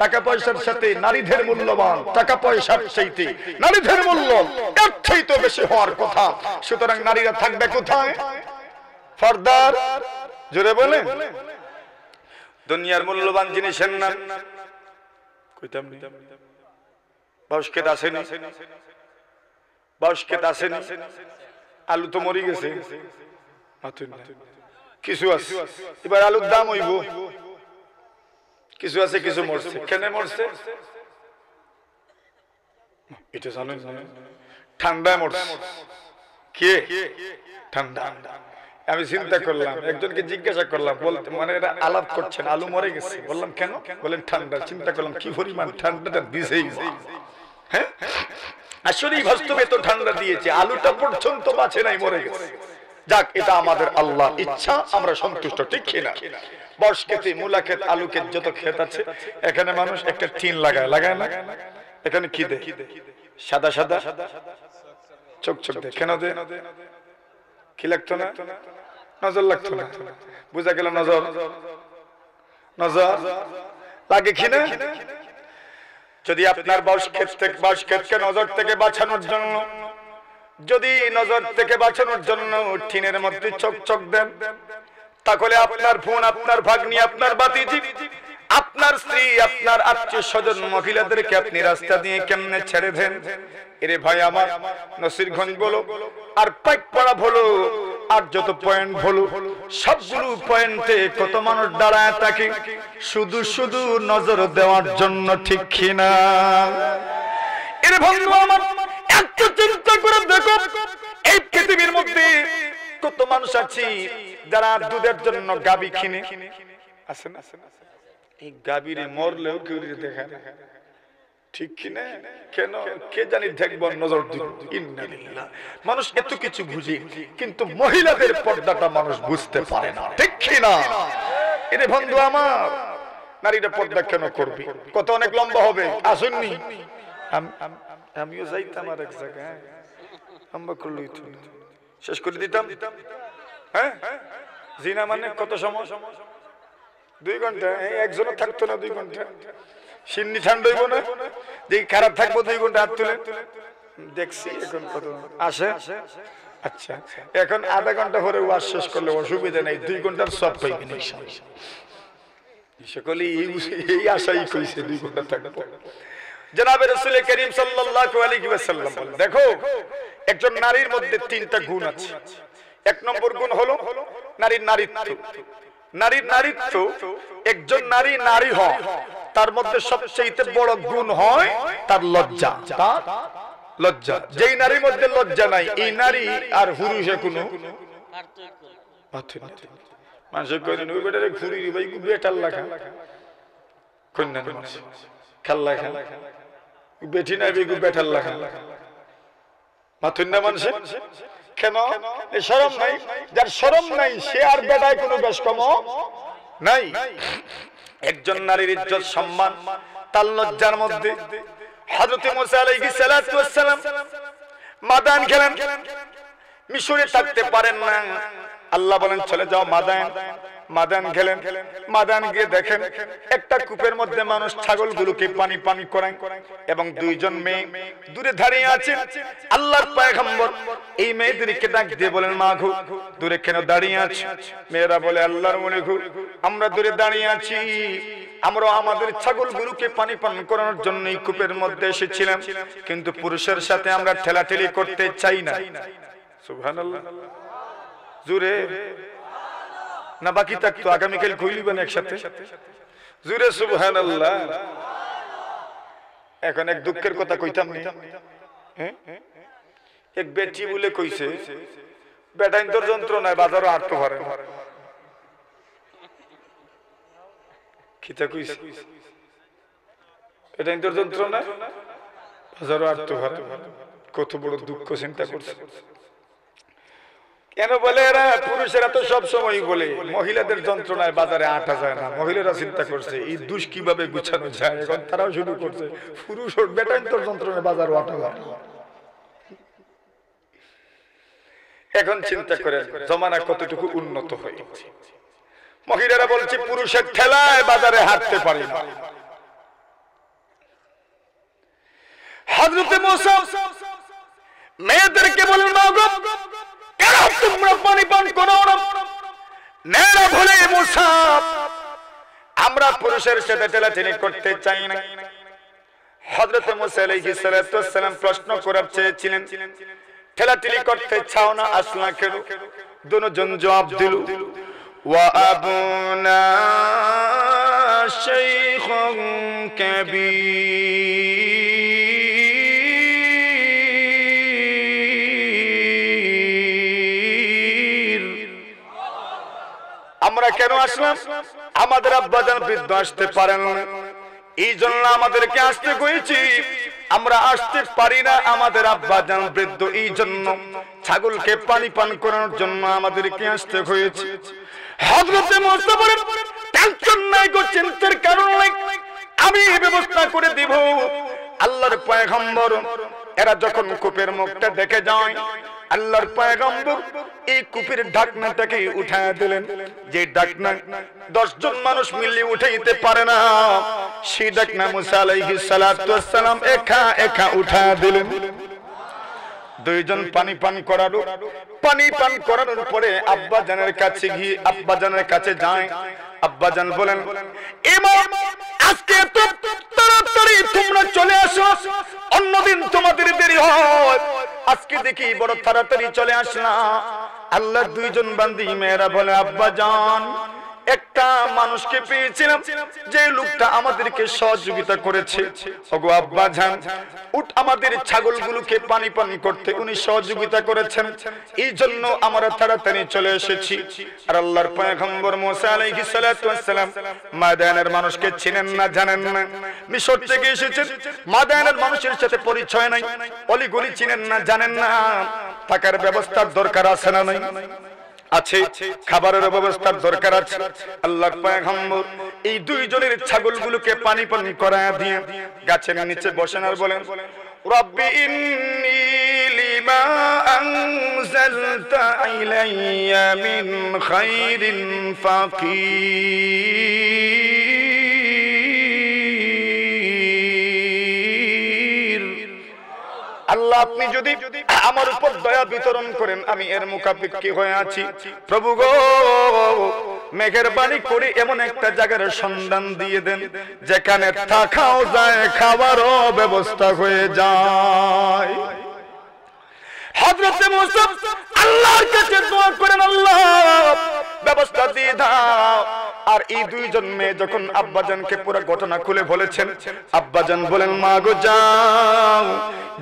টাকা পয়সার সাথে নারীদের মূল্যবান, টাকা পয়সার চাইতে নারীদের মূল্য এর চাইতে বেশি হওয়ার কথা। সুতরাং নারীরা থাকবে কোথায়? পর্দার, জোরে বলে। দুনিয়ার মূল্যবান জিনিসের নাম কইতাম নি, বাউসকেত আসেনি, বাউসকেত আসেনি, আলু তো মরি গেছে, কিছু আছে এবার আলুর দাম হইব, কিছু আছে কিছু মরছে। কেন মরছে এটা জানেন? ঠান্ডায় মরছে। কে? ঠান্ডা। আমি চিন্তা করলাম, একজনকে জিজ্ঞাসা করলাম, বলতে মানে এটা আলাপ করছেন, আলু মরে গেছে। বললাম কেন? বলেন ঠান্ডা। চিন্তা করলাম কি পরিমাণ ঠান্ডাটা দিছেই। হ্যাঁ, আসলেই বাস্তবে তো ঠান্ডা দিয়েছে, আলুটা পর্যন্ত বাঁচে নাই, মরে গেছে। যাক, এটা আমাদের আল্লাহ ইচ্ছা, আমরা সন্তুষ্ট, ঠিক কিনা? বর্ষ খেতে, মূলা ক্ষেত, আলু ক্ষেত, যত ক্ষেত আছে, এখানে মানুষ একটা টিন লাগায়, লাগায় না? এখানে কি দেয়? সাদা সাদা চোখ চোখ দেয়। কেন দেয়? কি লাগতো না? নজর লাগতো না। বুঝা গেল নজর, নজর লাগে কি না? যদি আপনার বর্ষ ক্ষেতকে নজর থেকে বাঁচানোর জন্য, যদি নজর থেকে বাঁচানোর জন্য টিনের মধ্যে চোখ চোখ দেন, তাহলে আপনার বোন, আপনার ভাগ্নি, আপনার ভাতিজি, আপনার স্ত্রী, আপনার আত্মীয় স্বজন মহিলাদেরকে আপনি রাস্তা দিয়ে কেমনে ছেড়ে দেন? এরে ভাই আমার, নসিরগঞ্জ বলো আর পাইকপাড়া বলো আর যত পয়েন্ট বলো, সবগুলো পয়েন্টে কত মানুষ দাঁড়ায় থাকে শুধু শুধু নজর দেওয়ার জন্য, ঠিক কিনা? এরে বন্ধু আমার, একটু চিন্তা করে দেখো, এই পৃথিবীর মধ্যে কত মানুষ আছে যারা দুধের জন্য গাবি কিনে, আছে না? এই গাবিরে মরলেও কেউ দেখা না, ঠিক কিনা? কেন? কে জানি দেখব, নজর দিব। ইন্নালিল্লাহ। মানুষ এত কিছু বুঝে, কিন্তু মহিলাদের পর্দাটা মানুষ বুঝতে পারে না, ঠিক কিনা? এরে বন্ধু আমার, নারীরা পর্দা কেন করবে? কত অনেক লম্বা হবে, আসুননি। আমিও যাইতাম আর এক জায়গায়, আমরা করলেই তো শেষ করে দিতাম। হ্যাঁ, জিনা মানে কত সময়? 2 ঘন্টা। একজনও থাকতো না 2 ঘন্টা। সিন্নি ঠান্ডা হইব না, যে খারাপ থাকবো 2 ঘন্টা হাত তুলে দেখছি। এখন কত আসে? আচ্ছা, এখন আধা ঘন্টা পরে ওয়াজ শেষ করলে অসুবিধা নেই, 2 ঘন্টার সব পাইবেন। সকলে এই আশাই কইছে 2 ঘন্টা থাকবো। জনাবে রাসূল করিম সাল্লাল্লাহু আলাইহি ওয়াসাল্লাম বলেন, দেখো, একজন নারীর মধ্যে 3টা গুণ আছে। 1 নম্বর গুণ হলো নারীর নারীত্ব। নারীর নারীত্ব, একজন নারী নারী হয়, তার মধ্যে সবচেয়ে বড় গুণ হয় তার লজ্জা। তার লজ্জা। যেই নারীর মধ্যে লজ্জা নাই, এই নারী আর পুরুষে কোনো মানুষের কইলেন ওই বেটারে ঘুরি ভাই বেটার লাগা কন্যা খেলা খেলা বেটি নাই বেগু বেটার লাগা মাথুন না মানুষের। কেন? শরম নাই। যার শরম নাই সে আর বেটায় কোনো বেশ কম নাই। একজন নারীর ইজ্জত সম্মান তার লজ্জার মধ্যে। হযরত মুসা আলাইহিস সালাতু ওয়াস সালাম মাদান গেলেন, মিশরে থাকতে পারেন না। আল্লাহ বলেন চলে যাও মাদান। মাদান গেলেন, মাদান গিয়ে দেখেন একটা কূপের মধ্যে মানুষ ছাগলগুলোকে পানি পানি করায় এবং 2 জন মেয়ে দূরে দাঁড়িয়ে আছে। আল্লাহর পয়গম্বর এই মেয়েদেরকে ডাক দিয়ে বলেন, মা গো দূরে কেন দাঁড়িয়ে আছো? মেয়েরা বলে, আল্লাহর ওলি গো আমরা দূরে দাঁড়িয়ে আছি আমরা আমাদের ছাগলগুলোকে পানি পান করানোর জন্য এই কূপের মধ্যে এসেছিলাম, কিন্তু পুরুষের সাথে আমরা ঠেলাঠেলি করতে চাই না। সুবহানাল্লাহ, জোরে না বাকি থাকতো আগামীকাল খুইলিবেন একসাথে, জোরে সুবহানাল্লাহ। এখন এক দুঃখের কথা কইতাম নি, এক বেটি বলে কইছে বেটা ইন্তর যন্ত্রণায় বাজারও আটতে পারে না। খিতা কইছে এটা ইন্তর যন্ত্রণায় বাজারও আটতে পারে। কত বড় দুঃখ চিন্তা করছে। কেন বলে এরা? পুরুষেরা তো সব সময় বলে মহিলাদের যন্ত্রণায় বাজারে আটা যায় না। মহিলারা চিন্তা করছে এই দুষ কিভাবে গুছানো যায়, এখন তারাও শুরু করছে পুরুষ বেটা ইন্তর যন্ত্রণায় বাজারও আটা যায়। এখন চিন্তা করেন জমানা কতটুকু উন্নত হয়েছে। মহিলারা বলছে পুরুষের ঠেলায় বাজারে হাঁটতে পারি না। হযরত মূসা মেয়েদেরকে বলেন মাগো কেন তোমরা পানি পান করো না? মেয়েরা বলে মূসা আমরা পুরুষের সাথে ঠেলাঠেলি করতে চাই না। হযরত মূসা আলাইহিস সালাতু ওয়াস সালাম প্রশ্ন করার চেয়েছিলেন ঠেলাঠেলি করতে চাও না আসলা কেন? দুজন জবাব দিল ওয়া আবুনা শাইখুন কাবীর। আমরা কেন আসলাম? আমাদের আব্বাজান বৃদ্ধ আসতে পারেন না, এই জন্য আমাদেরকে আসতে হয়েছে। আমরা আসতে পারি না, আমাদের আব্বাজান বৃদ্ধ, এই জন্য ছাগলকে পানি পান করানোর জন্য আমাদেরকে আসতে হয়েছে। হযরত মূসা বলেন টেনশন নাই গো, চিন্তার কারণ নাই, আমি ব্যবস্থা করে দিব। আল্লাহর পয়গম্বর এরা যখন কূপের মুখটা দেখে যায়, আল্লাহর পয়গম্বর এই কূপের ঢাকনাটাকে উঠায় দিলেন। যে ঢাকনা 10 জন মানুষ মিলে উঠাইতে পারে না, সেই ঢাকনা মূসা আলাইহিস সালাতু ওয়াস সালাম একা একা উঠায় দিলেন। দুইজন পানি পান করালো। পানি পান করানোর পরে আব্বাজানের কাছে গিয়ে আব্বাজানের কাছে যায়। আব্বাজান বলেন ইমাম আজকে তো তাড়াতাড়ি তোমরা চলে আসো, অন্যদিন তোমাদের দেরি হয়, আজকে দেখি বড় তাড়াতাড়ি চলে আসলাম। আল্লাহর দুইজন বান্দি মেয়েরা বলে আব্বাজান একটা মানুষকে পেয়েছিলাম যে লোকটা আমাদেরকে সহযোগিতা করেছে। ওগো আব্বাজান উট আমাদের ছাগলগুলোকে পানি পান করতে উনি সহযোগিতা করেছেন, এই জন্য আমরা তাড়াতাড়ি চলে এসেছি। আর আল্লাহর পয়গম্বর মূসা আলাইহিস সালাতু ওয়াস সালাম মাদায়ানের মানুষকে চিনেন না, জানেন না, মিশর থেকে এসেছেন, মাদায়ানের মানুষের সাথে পরিচয় নাই, অলিগলি চিনেন না, জানেন না। থাকার ব্যবস্থার দরকার আছে না নাই? আছে, খাবারের ব্যবস্থার দরকার আছে। আল্লাহর পয়গম্বর এই দুইজনের ছাগলগুলোকে পানি পান করায় দিয়ে গাছের নিচে বসেন আর বলেন রব্বি ইন্নী লিমা আনজালতা ইলাইয়া মিন খাইরিন ফাকির। আল্লাহ আপনি যদি আমার উপর দয়া বিতরণ করেন, আমি এর মুখাপেক্ষী হয়ে আছি। প্রভু গো মেহেরবানি করে এমন একটা জায়গার সন্ধান দিয়ে দেন যেখানে থাকাও যায়, খাবারও ব্যবস্থা হয়ে যায়। হযরত মূসা আল্লাহর কাছে দোয়া করেন আল্লাহ ব্যবস্থা দিয়ে দাও। আর এই দুইজন মেয়ে যখন আব্বাজানকে পুরো ঘটনা খুলে বলেছেন, আব্বাজান বলেন মা গো যাও,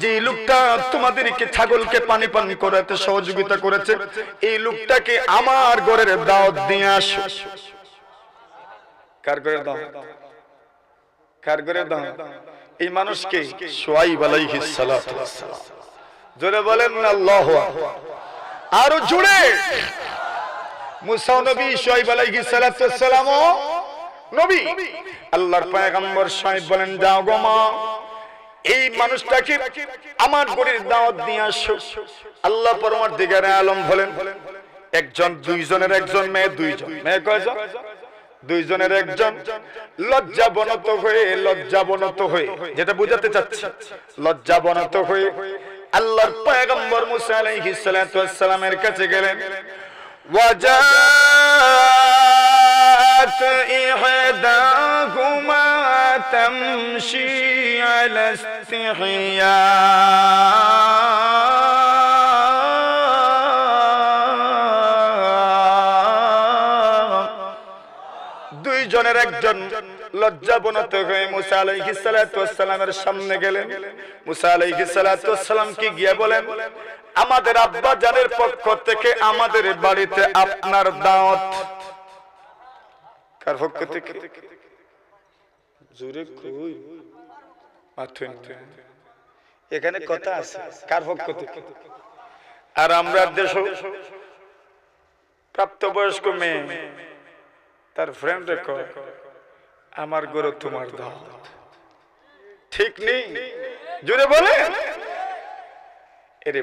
যে লোকটা তোমাদেরকে ছাগলকে পানি পান করাতে সহযোগিতা করেছে এই লোকটাকে আমার ঘরের দাওয়াত দিয়ে আসো। কার ঘরের দাওয়াত? কার ঘরের দাওয়াত? এই মানুষকে শুআইব আলাইহিস সালাতু ওয়াস সালাম। জোরে বলেন না আল্লাহু আকবার। আরো জোরে। মূসা নবী, শুআইব আলাইহিস সালাতু ওয়াস সালাম নবী। আল্লাহর পয়গম্বর শুআইব বলেন যাও গো মা, এই মানুষটাকে আমার ঘরের দাওয়াত দিয়ে আসো। আল্লাহ পরমার্দিগারে আলম বলেন একজন, দুইজনের একজন মেয়ে, দুইজন মেয়ে কয়জন? দুইজনের একজন লজ্জাবনত হয়ে যেটা বুঝাতে চাচ্ছি, লজ্জাবনত হয়ে আল্লাহর পয়গম্বর মূসা আলাইহিস সালাতু ওয়াস সালামের কাছে গেলেন। ওয়াজা إحداهما تمشي على استحياء দুইজনের একজন লজ্জাবনত হয়ে মুসা আলাইহিস সালাতু ওয়াস সালামের সামনে গেলেন। মুসা আলাইহিস সালাতু ওয়াস সালাম কি গিয়ে বলেন, আমাদের আব্বা জানের পক্ষ থেকে আমাদের বাড়িতে আপনার দাওয়াত। কার পক্ষ থেকে? জোরে কই মাথুন, এখানে কথা আছে কার পক্ষ থেকে? আর আমরা দেশ প্রাপ্তবয়স্ক মেয়ে তার ফ্রেন্ড কয় আমার গরু তোমার দাওয়াত, ঠিক নেই? জোরে বলে। এর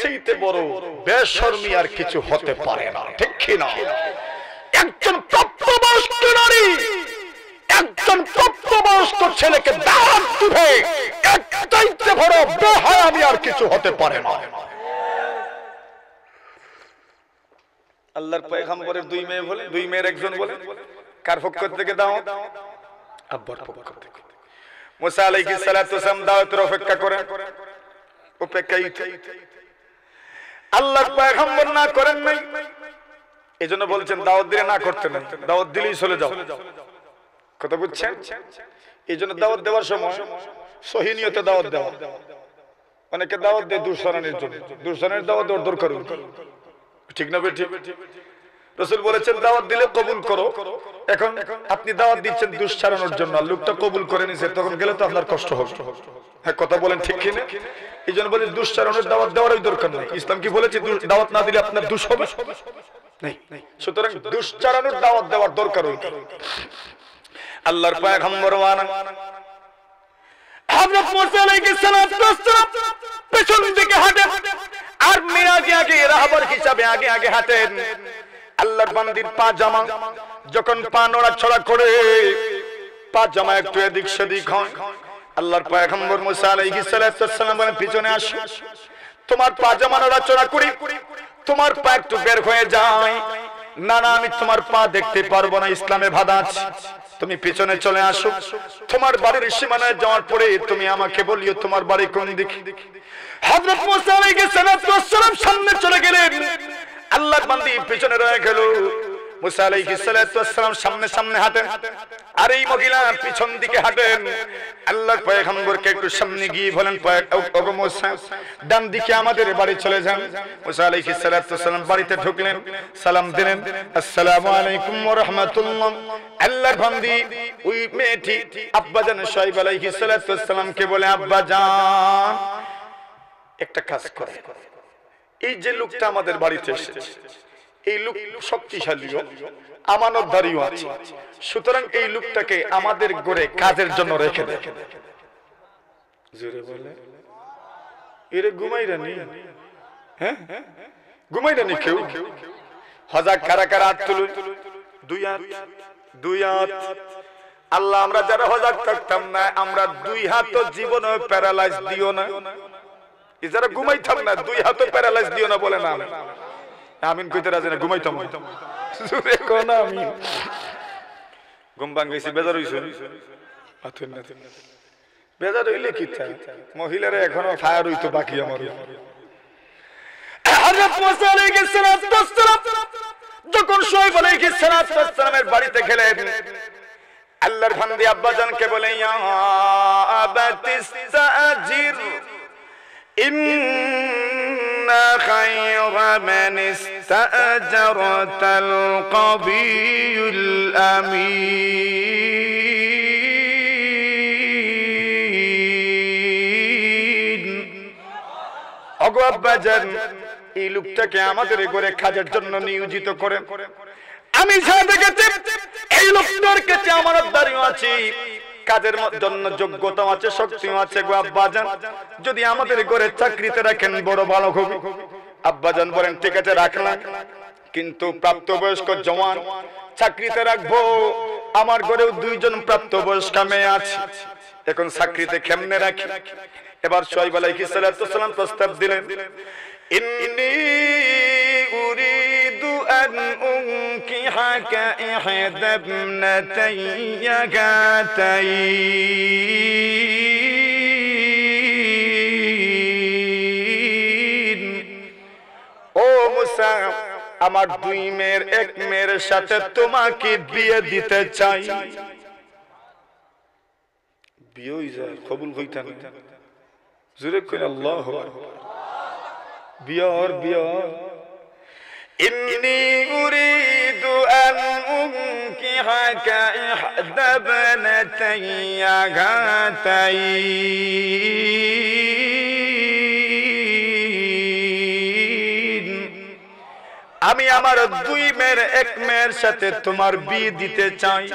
চাইতে বড় বেশরমি আর কিছু হতে পারে না, ঠিক কিনা? একজন প্রাপ্তবয়স্ক নারী একজন প্রাপ্তবয়স্ক ছেলেকে দাওয়াত দিবে, এর চাইতে বড় বেহায়ামি আর কিছু হতে পারে না। আল্লাহর পয়গম্বরের দুই মেয়ে বলে, দুই মেয়ের একজন বলে কার পক্ষ থেকে দাওয়াত? আব্বার পক্ষ থেকে। মুসা আলাইহিস সালাতু ওয়াস সালাম দাওয়াতের অপেক্ষা করেন, অপেক্ষায় আল্লাহর পয়গম্বর না করেন নাই, এজন্য বলছেন দাওয়াত দিলে না করতে নাই, দাওয়াত দিলেই চলে যাও। কথা বুঝছেন? এইজন্য দাওয়াত দেওয়ার সময় সহি নিয়তে দাওয়াত দেওয়া। অনেকে দাওয়াত দেয় দুঃসানের জন্য, দুঃসানের দাওয়াত দেওয়ার দরকার ঠিক না? ঠিক। রাসূল বলেছেন দাওয়াত দিলে কবুল করো। এখন আপনি দাওয়াত দিচ্ছেন দুঃসারানোর জন্য, লোকটা কবুল করে নিছে, তখন গেলে তো আপনার কষ্ট হবে। হ্যাঁ, কথা বলেন ঠিক কিনা? এই জন্য বলি দুঃসারানোর দাওয়াত দেওয়ারই দরকার নেই। ইসলাম কি বলেছে দাওয়াত না দিলে আপনার দুষ হবে? সুতরাং দুঃসারানোর দাওয়াত দেওয়ার দরকার হইল। আল্লাহর পয়গম্বর হযরত মুসা আলাইহিস সালাতু ওয়াস সালাম পেছন দিকে হাঁটে আর মেয়ে আগে আগে রাহবার হিসাবে আগে আগে হাঁটেন। আল্লাহর বান্দির পা জামা যখন পা নড়াচড়া করে, পা জামা একটু এদিক সেদিক হয়, আল্লাহর পয়গম্বর মুসা আলাইহিস সালাতু ওয়াস সালাম বলেন পিছনে আসো, তোমার পা জামা নড়াচড়া করি, তোমার পা একটু বের হয়ে যায়। না না, আমি তোমার পা দেখতে পারবো না, ইসলামে বাধা আছে, তুমি পিছনে চলে আসো। তোমার বাড়ির সীমানায় যাওয়ার পরে তুমি আমাকে বলিও তোমার বাড়ি কোন দিকে। হযরত মুসা আলাইহিস সালাতু ওয়াস সালাম সামনে চলে গেলেন, আল্লাহর বান্দি পিছনে রয়ে গেল। মুসা আলাইহিস সালাতু ওয়াস সালাম সামনে সামনে হাঁটেন আর এই মহিলা পিছন দিকে হাঁটেন। আল্লাহর পয়গম্বরকে একটু সামনে গিয়ে বলেন, ওগো মুসা, ডান দিকে আমাদের বাড়ি চলে যান। মুসা আলাইহিস সালাতু ওয়াস সালাম বাড়িতে ঢুকলেন, সালাম দিলেন, আসসালামু আলাইকুম ওয়া রাহমাতুল্লাহ। আল্লাহর বান্দি ওই মেয়েটি আব্বাজান শুআইব আলাইহিস সালাতু ওয়াস সালামকে বলে, আব্বাজান একটা কাজ করে, এই যে লোকটা আমাদের বাড়িতে এসেছে, এই লোক শক্তিশালীও আমানতদারিও আছে, সুতরাং এই লোকটাকে আমাদের ঘরে কাজের জন্য রেখে দেয়। জোরে বলে, এরে ঘুমাইরানি? হ্যাঁ, ঘুমাইরানি কেউ? হযরত কারা কারা হাত তুলুন, দুই হাত, দুই হাত। আল্লাহ, আমরা যারা হযরত থাকতাম না, আমরা দুই হাতও জীবনে প্যারালাইজ দিও না। যারা ঘুমাইতাম না, দুই হাতও প্যারালাইজ দিও না বলে না। আমিন কইতে রাজি না, ঘুমাইতাম জোরে কোন আমিন। ঘুম ভাঙাইছি, বেজার হইছো? আতুন না, বেজার হইলে কি তা? মহিলারা এখনো ফায়ার হইতো বাকি আমার। হযরত মুসা আলাইহিস সালাতু ওয়াস সালাম যখন শুআইব আলাইহিস সালাতু ওয়াস সালামের বাড়িতে গেলেন, আল্লাহর বান্দি আব্বাজানকে বলে, ইয়া আবাতিস্তাজির ইন্না খায়রা মান ইস্তাজারতাল কবিয়ুল আমিন। ওগো আব্বাজান, এই লোকটাকে আমাদের ঘরে কাজের জন্য নিয়োজিত করেন। আমি যা দেখেছি এই লোকটার কাছে আমানতদারিও আছে, কাজের জন্য যোগ্যতা আছে, শক্তিও আছে। গো আব্বাজান, যদি আমাদের ঘরে চাকরিতে রাখেন বড় ভালো হবে। আব্বাজান বলেন, ঠিক আছে রাখলাম, কিন্তু প্রাপ্তবয়স্ক জওয়ান চাকরিতে রাখবো। আমার ঘরেও দুইজন প্রাপ্তবয়স্ক মেয়ে আছে, এখন চাকরিতে কেমনে রাখি? এবার শুআইব আলাইহিস সালাতু ওয়াস সালাম প্রস্তাব দিলেন, ইন্নী উরিদু আন উনকিহ أنكحك إحدى ابنتي هاتين ও মুসা আমার দুই মেয়ের এক মেয়ের সাথে তোমাকে বিয়ে দিতে চাই বিয়ে হই যায় কবুল হইতা না জোরে কই আল্লাহু আকবার বিয়ে إني أريد أن أنكحك إحدى ابنتي هاتين আমি আমার দুই মেয়ের এক মেয়ের সাথে তোমার বিয়ে দিতে চাই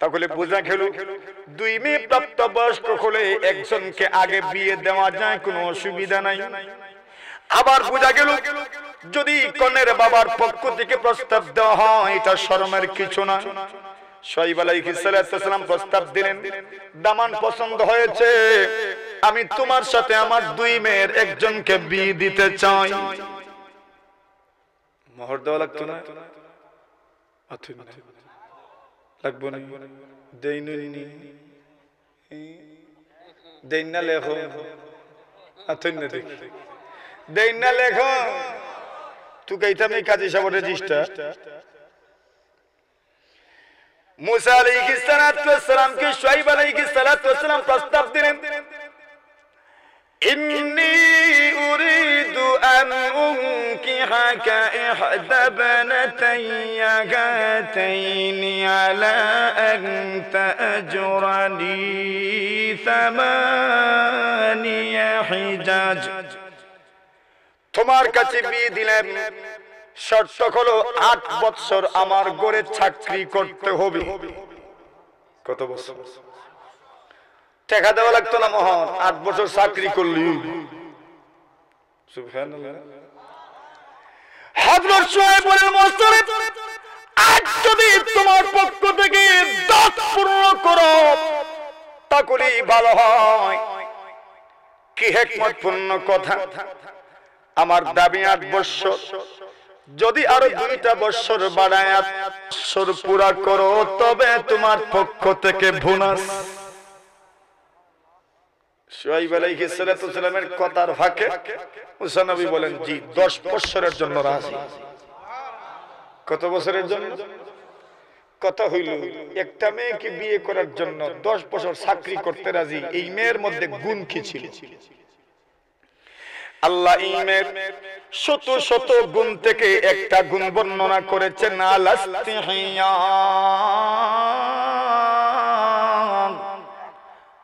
তাহলে বোঝা গেল দুই মেয়ে প্রাপ্তবয়স্ক হলে একজনকে আগে বিয়ে দেওয়া যায় কোনো অসুবিধা নাই আবার বোঝা গেল যদি কনের বাবার পক্ষ থেকে প্রস্তাব দেওয়া হয় এটা শরমের কিছু না শুআয়ব আলাইহিস সালাম প্রস্তাব দিলেন দামান পছন্দ হয়েছে আমি তোমার সাথে আমার দুই মেয়ের একজনকে বিয়ে দিতে চাই মোহর দেওয়া লাগতো না লাগবো না দেই না লেখো দেই না লেখো তু কইতাম এই কাজী সাহেব রেজিস্টার মুসা আলাইহিস সালাম কে শুআয়ব আলাইহিস সালাম প্রস্তাব দিলেন إني أريد أن أنكحك إحدى ابنتي هاتين على أن تأجرني 8 حجاج তোমার কাছে বিয়ে দিলাম শর্ত হলো 8 বছর আমার ঘরে চাকরি করতে হবে কত বছর টাকা দেওয়া লাগতো না মোহর 8 বছর চাকরি করলি সুবহানাল্লাহ হযরত শুআয়বের মস্তরে আজ যদি তোমার পক্ষ থেকে 10 পূর্ণ করো তাহলে ভালো হয় কি হিকমতপূর্ণ কথা আমার দাবি 8 বছর যদি আরো 2টা বছর বাড়ায় 8 বছর পুরা করো তবে তোমার পক্ষ থেকে বোনাস শুআয়ব আলাইহিস সালামের কথার ফাঁকে মুসা নবী বলেন জি 10 বছরের জন্য রাজি কত বছরের জন্য কথা হইল একটা মেয়েকে বিয়ে করার জন্য 10 বছর চাকরি করতে রাজি এই মেয়ের মধ্যে গুণ কি ছিল আল্লাহ এই মেয়ের শত শত গুণ থেকে একটা গুণ বর্ণনা করেছেন আলাস্তিহিয়া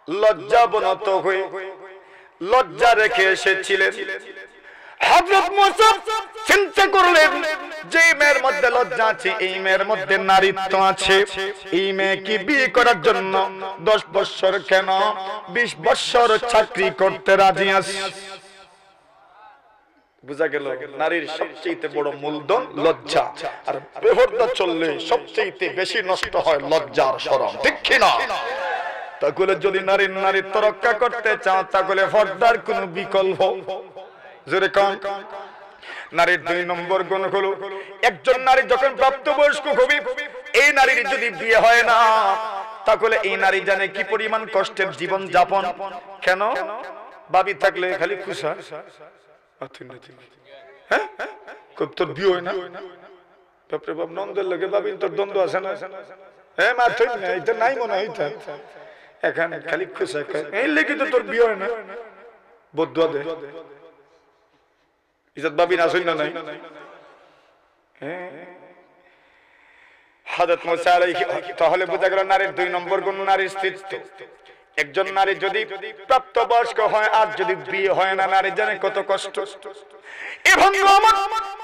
লজ্জাবনত হয়ে লজ্জা রেখে এসেছিলেন হযরত মুসা চিন্তা করলেন যে মেয়ের মধ্যে লজ্জা আছে এই মেয়ের মধ্যে নারীত্ব আছে এই মেয়েকে বিয়ে করার জন্য 10 বছর কেন 20 বছর চাকরি করতে রাজি আছে বুঝা গেল নারীর সবচেয়ে বড় মূলধন লজ্জা আর বেপরদা চললে সবচেয়ে বেশি নষ্ট হয় লজ্জার শরম ঠিক কি না তাহলে যদি নারীত্ব রক্ষা করতে চাও তাহলে পর্দার কোনো বিকল্প জোরে কোন নারীর 2 নম্বর গুণ হলো একজন নারী যখন প্রাপ্তবয়স্ক হবে এই নারীর যদি বিয়ে হয় না তাহলে এই নারী জানে কি পরিমাণ কষ্টের জীবন যাপন কেন ভাবি থাকলে খালি খুশা হ্যাঁ কত তোর বিয়ে হয় না বাপরে বাপ নন্দের লাগে ভাবি তোর দ্বন্দ্ব আছে না হ্যাঁ মা তুই না এটা নাই মনে হইতা এখন খালি খুশা এই লেগে তো তোর বিয়ে হয় না বদুয়া দে ইজ্জত ভাবি না শুন না নাই হযরত মুসা আলাইহিস তাহলে বোঝা গেল নারীর 2 নম্বর গুণ নারীর স্ত্রীত্ব একজন নারী যদি প্রাপ্তবয়স্ক হয় আর যদি বিয়ে হয় না নারী জানে কত কষ্ট এবং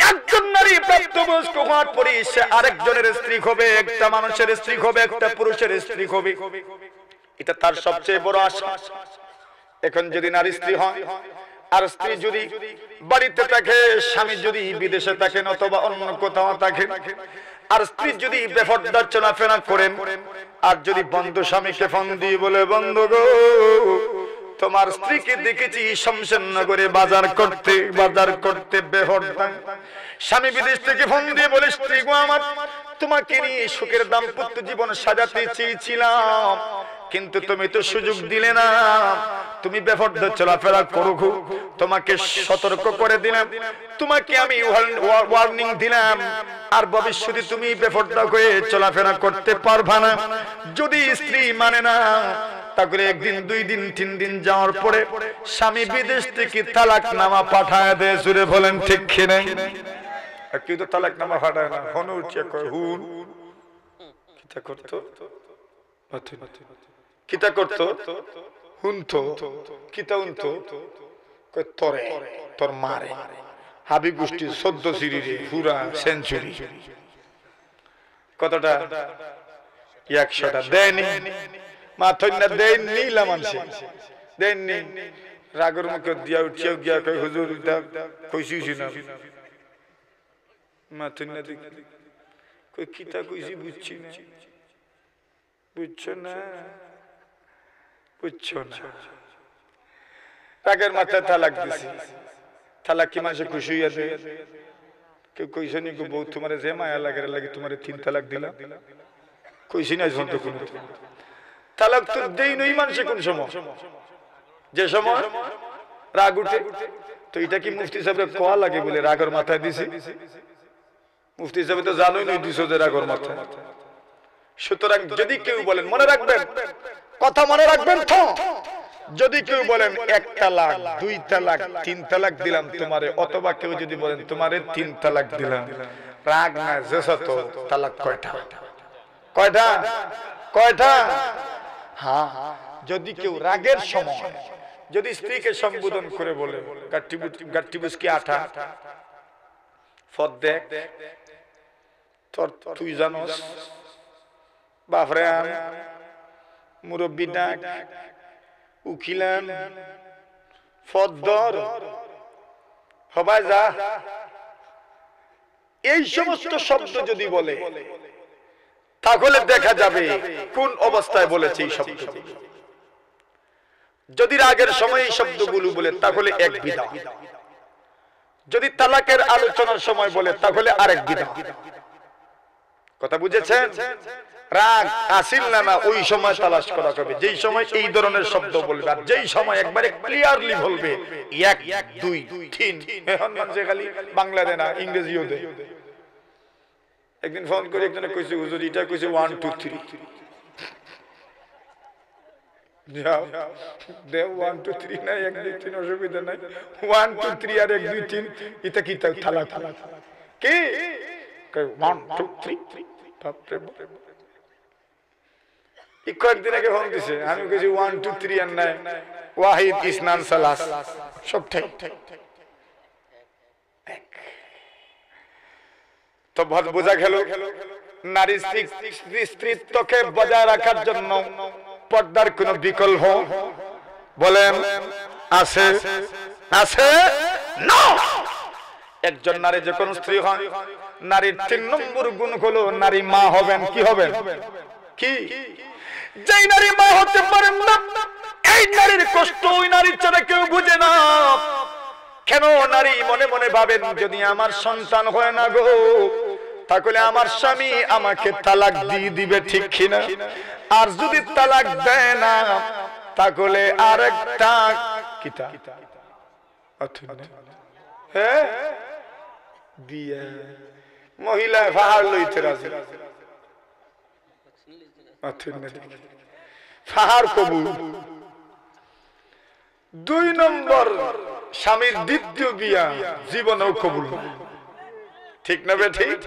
একজন নারী প্রাপ্তবয়স্ক হওয়ার পরে সে আরেকজনের স্ত্রী হবে একটা মানুষের স্ত্রী হবে একটা পুরুষের স্ত্রী হবে এটা তার সবচেয়ে বড় আশা এখন যদি নারী স্ত্রী হয় আর স্ত্রী যদি বাড়িতে থাকে স্বামী যদি বিদেশে থাকে অথবা অন্য কোথাও থাকে আর স্ত্রী যদি বেপরদা চলাফেরা করেন আর যদি বন্ধু স্বামীকে ফোন দিয়ে বলে বন্ধু গো তোমার স্ত্রীকে দেখেছি শমশেরনগরে বাজার করতে বেহরদা। স্বামী বিদেশ থেকে ফোন দিয়ে বলে, স্ত্রী গো আমার, তোমাকে নিয়ে সুখের দাম্পত্য জীবন সাজাতে চেয়েছিলাম, কিন্তু তুমি তো সুযোগ দিলে না। তুমি বেপরোয়া চলাফেরা করো, তোমাকে সতর্ক করে দিলাম, তোমাকে আমি ওয়ার্নিং দিলাম, আর ভবিষ্যতে তুমি বেপরোয়া হয়ে চলাফেরা করতে পারবা না। যদি স্ত্রী মানে না, তাহলে একদিন, 2 দিন, 3 দিন যাওয়ার পরে স্বামী বিদেশ থেকে তালাকনামা পাঠায় দেয়। জুড়ে বলেন ঠিক কি না? কেউ তো তালাকনামা পাঠায় না, ফোনে উঠছে কয় হুন কিতা করতো, কিতা করতো, হুনতো কিতা হুনতো, কয় তরে তোর মারে হাবি গোষ্ঠী 14 সিঁড়িরে পুরা সেঞ্চুরি। কতটা? 100টা দেয়নি, মাথন্না দেয়নি, নিলা মানছে দেননি। রাগের মুখে দিয়া উঠছে গিয়া কয় হুজুর কইছি না, মাথন্না দেখি কই কিতা কইছি বুঝছি না, বুঝছো না, বুঝছো না। রাগের মাথায় তালাক দিছি, তালাক কি মানুষে খুশি হইয়া দেয়? কেউ কইছে নি বউ তোমার যে মায়া লাগে তোমার 3 তালাক দিলাম, কইছি না যখন তো কোনো তালাক তো দেই নই মানুষে। কোন সময়? যে সময় রাগ উঠে। তো এটা কি মুফতি সাহেবের কোয়া লাগে বলে রাগের মাথায় দিছি? মুফতি সাহেব তো জানোই নই দিছো যে রাগের মাথায়। সুতরাং যদি কেউ বলেন, মনে রাখবেন, কথা মনে রাখবেন তো, যদি কেউ বলেন 1 তালাক, 2 তালাক, 3 তালাক দিলাম তোমারে, অথবা কেউ যদি বলেন তোমারে 3 তালাক দিলাম, রাগ না যেসত তালাক কয়টা? কয়টা? কয়টা? হ্যাঁ, যদি কেউ রাগের সময় যদি স্ত্রীকে সম্বোধন করে বলে গাট্টিবুস কি আঠা ফদ দেখ তোর, তুই জানোস বাপরে আন মুরব্বী ডাক উকিলান ফদ্দর হবাই যা, এই সমস্ত শব্দ যদি বলে তাহলে দেখা যাবে কোন অবস্থায় বলেছে এই শব্দ। যদি রাগের সময় এই শব্দগুলো বলে তাহলে এক বিধান, যদি তালাকের আলোচনার সময় বলে তাহলে আরেক বিধান। কথা বুঝেছেন? রাগ আসিল না ওই সময় তালাশ করা হবে, যেই সময় এই ধরনের শব্দ বলবে, আর যেই সময় একবারে ক্লিয়ারলি বলবে 1 2 3, এখন মানুষ খালি বাংলা দেয় না, ইংরেজিও দেয়। একদিন ফোন করে একজনে কইছে হুজুর এটা কইছে 1 2 3, যাও দেও 1 2 3 না 1 2 3 অসুবিধা নাই, 1 2 3 আর 1 2 3 এটা কি তালাক কি? 1 2 3 বাপরে বাপ। কয়েকদিন আগে ফোন দিছে, আমি কইছি 1 2 3 আর নাই, ওয়াহিদ ইসনান সালাস সব ঠিক। তো বোঝা গেল নারী স্ত্রীত্বকে বজায় রাখার জন্য পর্দার কোন বিকল্প বলেন আছে? আছে না। একজন নারী যখন স্ত্রী হয়, নারীর 3 নম্বর গুণ হলো নারী মা হবেন। কি হবেন? কি? যেই নারী মা হতে পারেন না, এই নারীর কষ্ট ওই নারীর ছাড়া কেউ বুঝে না। কেন? নারী মনে মনে ভাবেন যদি আমার সন্তান হয় না গো, তাহলে আমার স্বামী আমাকে তালাক দিয়ে দিবে, ঠিক কিনা? আর যদি তালাক দেয় না তাহলে আরেকটা কিতা হ্যাঁ বিয়ে মহিলা ফাহার লইতে রাজি, ফাহার কবুল। 2 নম্বর স্বামীর দ্বিতীয় বিয়া জীবনেও কবুল, ঠিক না বে? ঠিক।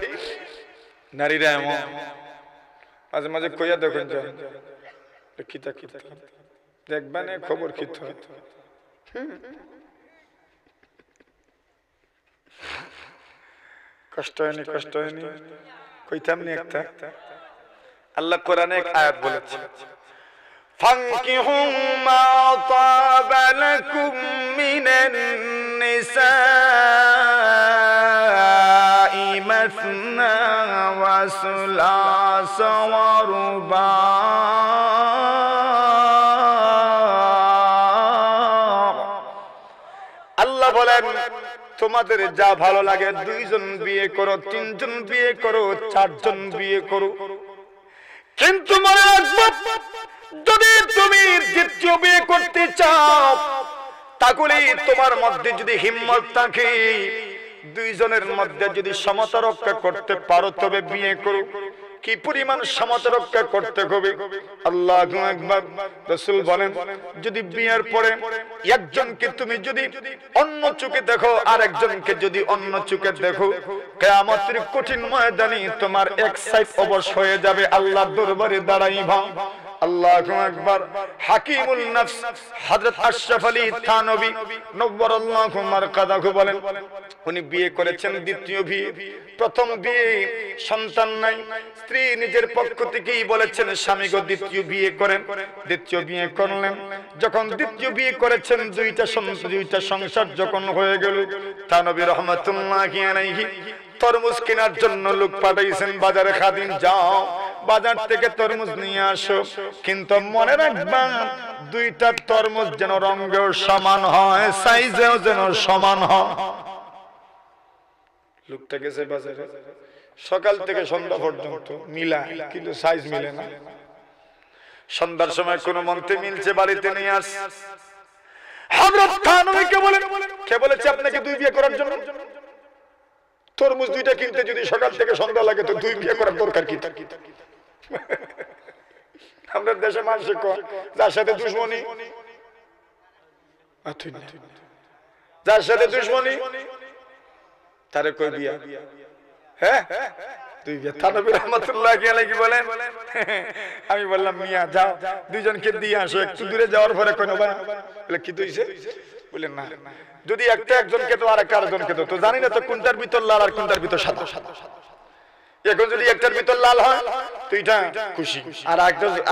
নারীরা এমন মাঝে মাঝে কইয়া দেখেন কিতা কিতা দেখবেন খবর কি কষ্ট হয়নি, কষ্ট হয়নি, কইতাম নি একটা। আল্লাহ কোরআনে এক আয়াত বলেছে, ফানকিহু মা তাবা লাকুম মিনান নিসাই মাসনা ওয়া সুলাসা ওয়া রুবা আল্লাহ বলেন তোমাদের যা ভালো লাগে 2 জন বিয়ে করো, 3 জন বিয়ে করো, 4 জন বিয়ে করো, কিন্তু মনে রাখবে যদি তুমি দ্বিতীয় বিয়ে করতে চাও তাহলে তোমার মধ্যে যদি হিম্মত থাকে, 2 জনের মধ্যে যদি সমতা রক্ষা করতে পারো তবে বিয়ে করো। কি পরিমাণ সমতা রক্ষা করতে হবে, আল্লাহু আকবার। রাসূল বলেন যদি বিয়ের পরে একজনকে তুমি যদি অন্য চোখে দেখো আর একজনকে যদি অন্য চোখে দেখো, কিয়ামতের কঠিন ময়দানে তোমার এক সাইড অবশ হয়ে যাবে, আল্লাহর দরবারে দাঁড়াইবা। আল্লাহু আকবার। হাকিমুল নফস হযরত আশরাফ আলী থানভী নওয়ারাল্লাহু মারকাদাহু বলেন উনি বিয়ে করেছেন দ্বিতীয় বিয়ে। প্রথম বিয়ে সন্তান নাই, স্ত্রী নিজের পক্ষ থেকেই বলেছেন স্বামী গো দ্বিতীয় বিয়ে করেন। দ্বিতীয় বিয়ে করলেন, যখন দ্বিতীয় বিয়ে করেছেন দুইটা সংসার যখন হয়ে গেল, থানভী রাহমাতুল্লাহি আলাইহি তরমুজ কেনার জন্য লোক পাঠাইছেন বাজারে, খাদিম যাও বাজার থেকে তরমুজ নিয়ে আসো, কিন্তু মনে রাখবা 2টা তরমুজ যেন রঙেও সমান হয়, সাইজেও যেন সমান হয়। লোকটা গেছে বাজারে সকাল থেকে সন্ধ্যা পর্যন্ত মিলায়, কিন্তু সাইজ মিলে না। সন্ধ্যার সময় কোন মন্ত্রে মিলছে, বাড়িতে নিয়ে আস। হযরত থানভীকে বলেন কে বলেছে আপনাকে 2 বিয়ে করার জন্য? তরমুজ 2টা কিনতে যদি সকাল থেকে সন্ধ্যা লাগে তো 2 বিয়ে করার দরকার কি? আমাদের দেশে মানুষ কয় যার সাথে দুশমনি, যার সাথে দুশমনি তারে কই বিয়া। হ্যাঁ 2 বিয়া। থানভী রাহমাতুল্লাহি আলাইহি বলেন আমি বললাম মিয়া যাও 2 জনকে দিয়ে আসো। একটু দূরে যাওয়ার পরে কই না বলে কি হইছে, বলেন না যদি একটা একজনকে তো আর আরেকজনকে তো জানি না তো কোনটার ভিতর লাল আর কোনটার ভিতর সাদা। এখন যদি একটার ভিতর লাল হয় তো এটা খুশি, আর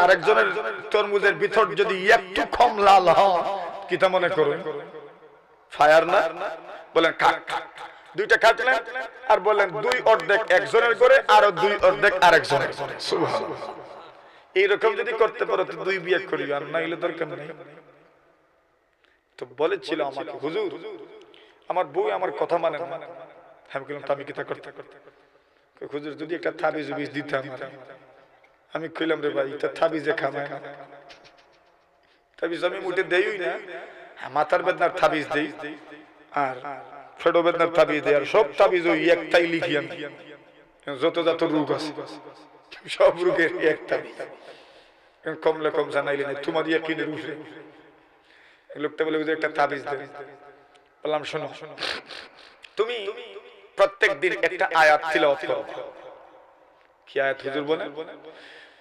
আরেকজনের তরমুজের ভিতর যদি একটু কম লাল হয় কি তা মনে করুন ফায়ার না? বলেন কাট। 2টা কাটলেন আর বললেন 2 অর্ধেক একজনের করে আর 2 অর্ধেক আরেকজনের করে। সুবহানাল্লাহ। এইরকম যদি করতে পারো তো 2 বিয়ে করিও, আর না হলে দরকার নেই। তো বলেছিল আমাকে হুজুর আমার বউ আমার কথা মানে না। আমি বললাম আমি কি তা করতে? হুজুর যদি একটা তাবিজ দিতাম। আমি কইলাম রে ভাই এটা তাবিজে খামায় না, তাবিজ আমি মুটে দেইই না, মাথার বেদনার তাবিজ দেই আর ফেডো বেদনার তাবিজ দেই, আর সব তাবিজ ওই একটাই লিখি আমি, যত রোগ আছে সব রোগের এক তাবিজ। কমলে কম জানাইলে না তোমার ইয়াকিনের উপরে। লোকটা বলে হুজুর একটা তাবিজ দেন। বললাম শোনো তুমি প্রত্যেক দিন একটা আয়াত তিলাওয়াত করো। কি আয়াত হুজুর বলেন?